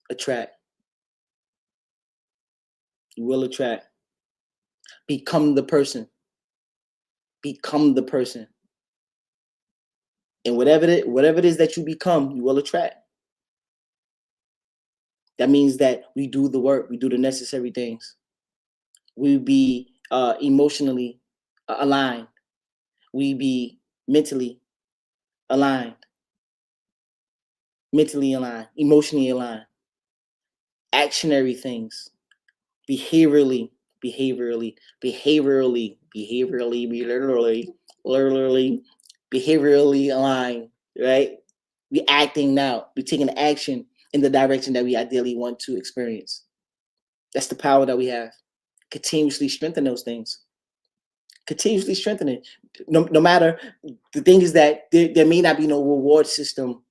attract. You will attract. Become the person. Become the person. And whatever it is that you become, you will attract. That means that we do the work, we do the necessary things. We be emotionally aligned. We be mentally aligned, emotionally aligned, actionary things, behaviorally aligned, right? We acting now, we taking action in the direction that we ideally want to experience. That's the power that we have. Continuously strengthen those things. Continuously strengthen it. No matter, the thing is that there may not be no reward system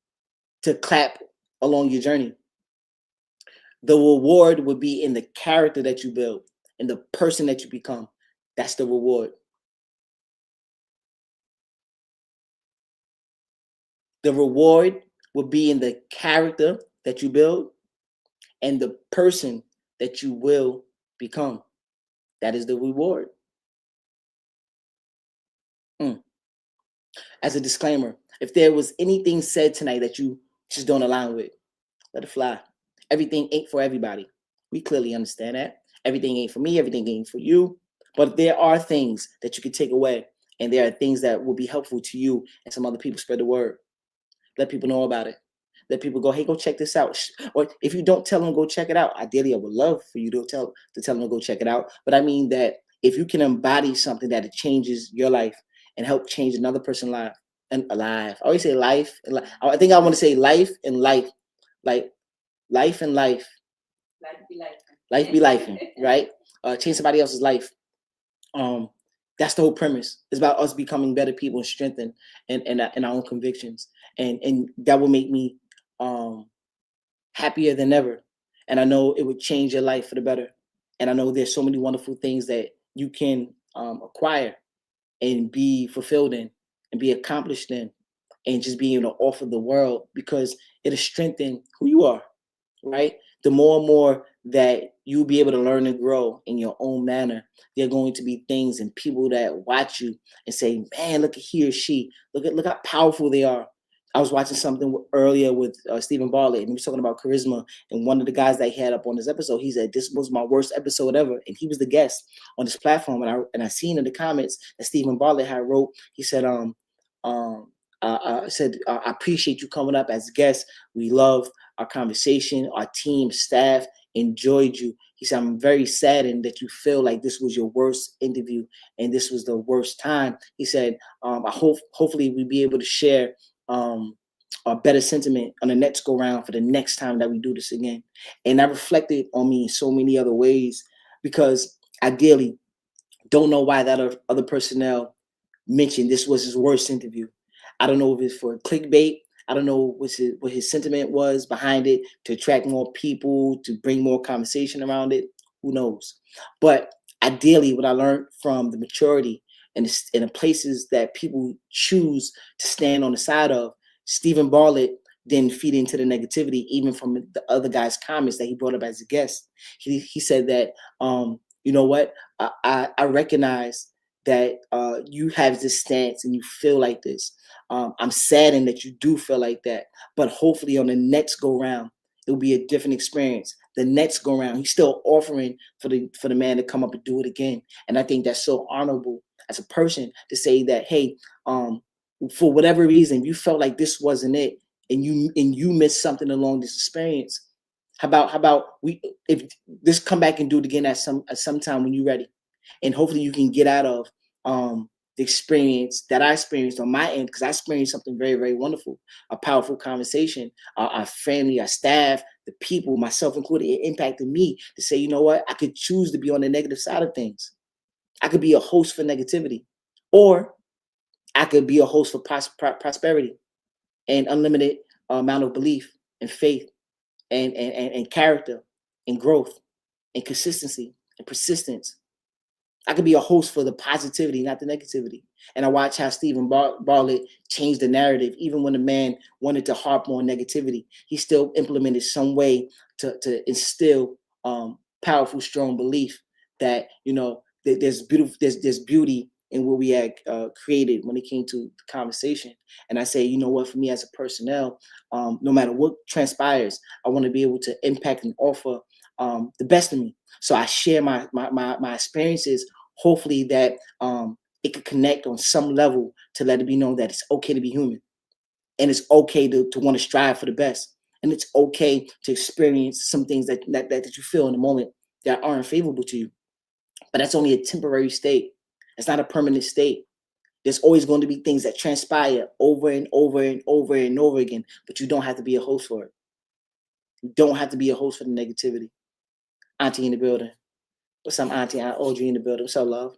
to clap along your journey. The reward would be in the character that you build and the person that you become. That's the reward. The reward will be in the character that you build and the person that you will become. That is the reward. As a disclaimer, if there was anything said tonight that you just don't align with, let it fly. Everything ain't for everybody. We clearly understand that. Everything ain't for me, everything ain't for you. But there are things that you can take away, and there are things that will be helpful to you and some other people. Spread the word. Let people know about it. Let people go, hey, go check this out. Or if you don't tell them, go check it out. Ideally, I would love for you to tell them to go check it out. But I mean that if you can embody something that it changes your life and help change another person's life and alive. I always say life. I think I want to say life and life. Like life and life. Life be life. Life be life, right? Change somebody else's life. That's the whole premise. It's about us becoming better people and strengthened in our own convictions. And that will make me happier than ever. And I know it would change your life for the better. And I know there's so many wonderful things that you can acquire and be fulfilled in and be accomplished in and just being able to offer the world, because it'll strengthen who you are, right? The more and more that you'll be able to learn and grow in your own manner, there are going to be things and people that watch you and say, man, look at he or she. Look how powerful they are. I was watching something earlier with Stephen Bartlett, and he was talking about charisma. And one of the guys that he had up on this episode, he said, this was my worst episode ever. And he was the guest on this platform. And I seen in the comments that Stephen Bartlett had wrote, he said, I appreciate you coming up as a guest. We love our conversation. Our team, staff enjoyed you. He said, I'm very saddened that you feel like this was your worst interview and this was the worst time. He said, hopefully we'll be able to share a better sentiment on the next go round for the next time that we do this again. And that reflected on me in so many other ways, because ideally, don't know why that other personnel mentioned this was his worst interview. I don't know if it's for clickbait. I don't know what his sentiment was behind it, to attract more people, to bring more conversation around it, Who knows? But ideally, what I learned from the maturity and the places that people choose to stand on the side of, Stephen Bartlett didn't feed into the negativity, even from the other guy's comments that he brought up as a guest. He said that, you know what, I recognize that you have this stance and you feel like this. I'm saddened that you do feel like that, but hopefully on the next go round, it'll be a different experience. The next go round, he's still offering for the man to come up and do it again. And I think that's so honorable as a person to say that, hey, for whatever reason, you felt like this wasn't it, and you missed something along this experience. How about we, if this, come back and do it again at some time when you're ready, and hopefully you can get out of the experience that I experienced on my end, because I experienced something very, very wonderful, a powerful conversation. Our family, our staff, the people, myself included, it impacted me to say, you know what, I could choose to be on the negative side of things. I could be a host for negativity, or I could be a host for prosperity and unlimited amount of belief and faith and character and growth and consistency and persistence. I could be a host for the positivity, not the negativity. And I watch how Stephen Bartlett changed the narrative. Even when the man wanted to harp on negativity, he still implemented some way to instill powerful, strong belief that, you know, there's beauty in what we had created when it came to the conversation. And I say, you know what, for me as a personnel, no matter what transpires, I want to be able to impact and offer the best of me. So I share my experiences, hopefully that it could connect on some level to let it be known that it's okay to be human, and it's okay to want to strive for the best, and it's okay to experience some things that you feel in the moment that aren't favorable to you. But that's only a temporary state. It's not a permanent state. There's always going to be things that transpire over and over and over and over again, but you don't have to be a host for it. You don't have to be a host for the negativity. Auntie in the building. What's up, Auntie? Audrey in the building. What's up, love?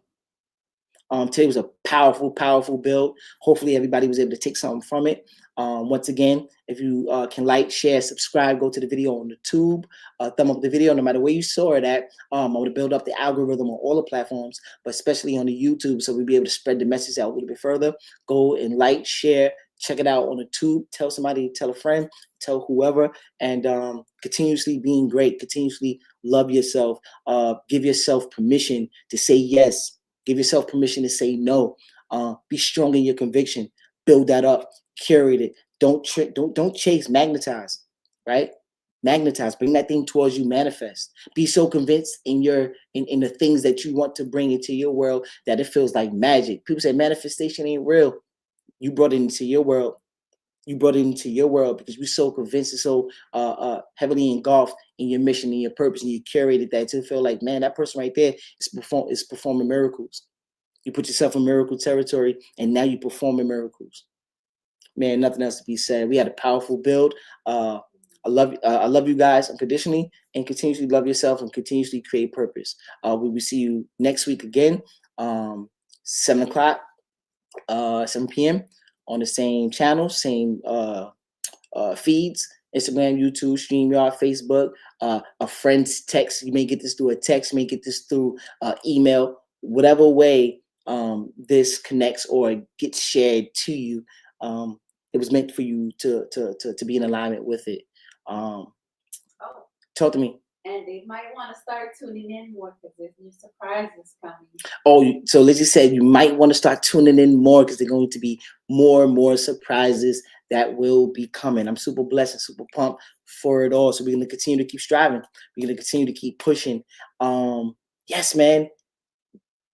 Today was a powerful, powerful build. Hopefully everybody was able to take something from it. Once again, if you can like, share, subscribe, go to the video on the tube, thumb up the video, no matter where you saw it at. I want to build up the algorithm on all the platforms, but especially on the YouTube, so we'll be able to spread the message out a little bit further. Go and like, share, check it out on the tube. Tell somebody, tell a friend, tell whoever, and continuously being great, continuously love yourself, give yourself permission to say yes. Give yourself permission to say no. Be strong in your conviction. Build that up. Curate it. Don't chase. Magnetize, right? Magnetize. Bring that thing towards you. Manifest. Be so convinced in the things that you want to bring into your world that it feels like magic. People say manifestation ain't real. You brought it into your world. You brought it into your world because you're so convinced and so heavily engulfed in your mission and your purpose, and you curated that to feel like, man, that person right there is performing miracles. You put yourself in miracle territory, and now you're performing miracles. Man, nothing else to be said. We had a powerful build. I love you guys unconditionally, and continuously love yourself and continuously create purpose. We will see you next week again, 7 o'clock, 7 p.m. on the same channel, same feeds, Instagram, YouTube, StreamYard, Facebook, a friend's text. You may get this through a text, you may get this through email, whatever way this connects or gets shared to you. It was meant for you to be in alignment with it. Talk to me. And they might want to start tuning in more because there's new surprises coming. Oh, so Lizzie said you might want to start tuning in more because there's going to be more and more surprises that will be coming. I'm super blessed and super pumped for it all. So we're going to continue to keep striving. We're going to continue to keep pushing. Yes, man.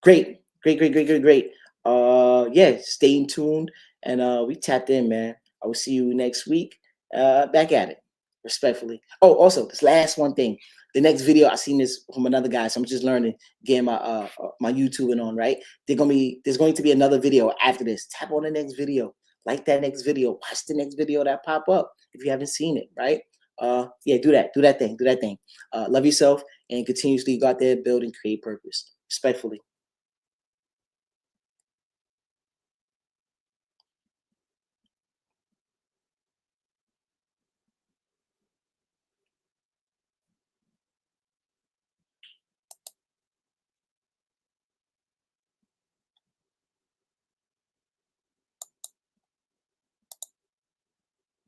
Great. Yeah, stay tuned. And we tapped in, man. I will see you next week. Back at it. Respectfully. Oh, also, this last one thing. The next video, I seen this from another guy, so I'm just learning, getting my my YouTubing on, right? There's going to be another video after this. Tap on the next video, like that next video, watch the next video that pop up if you haven't seen it, right? Yeah, do that thing. Love yourself and continuously go out there, build and create purpose. Respectfully.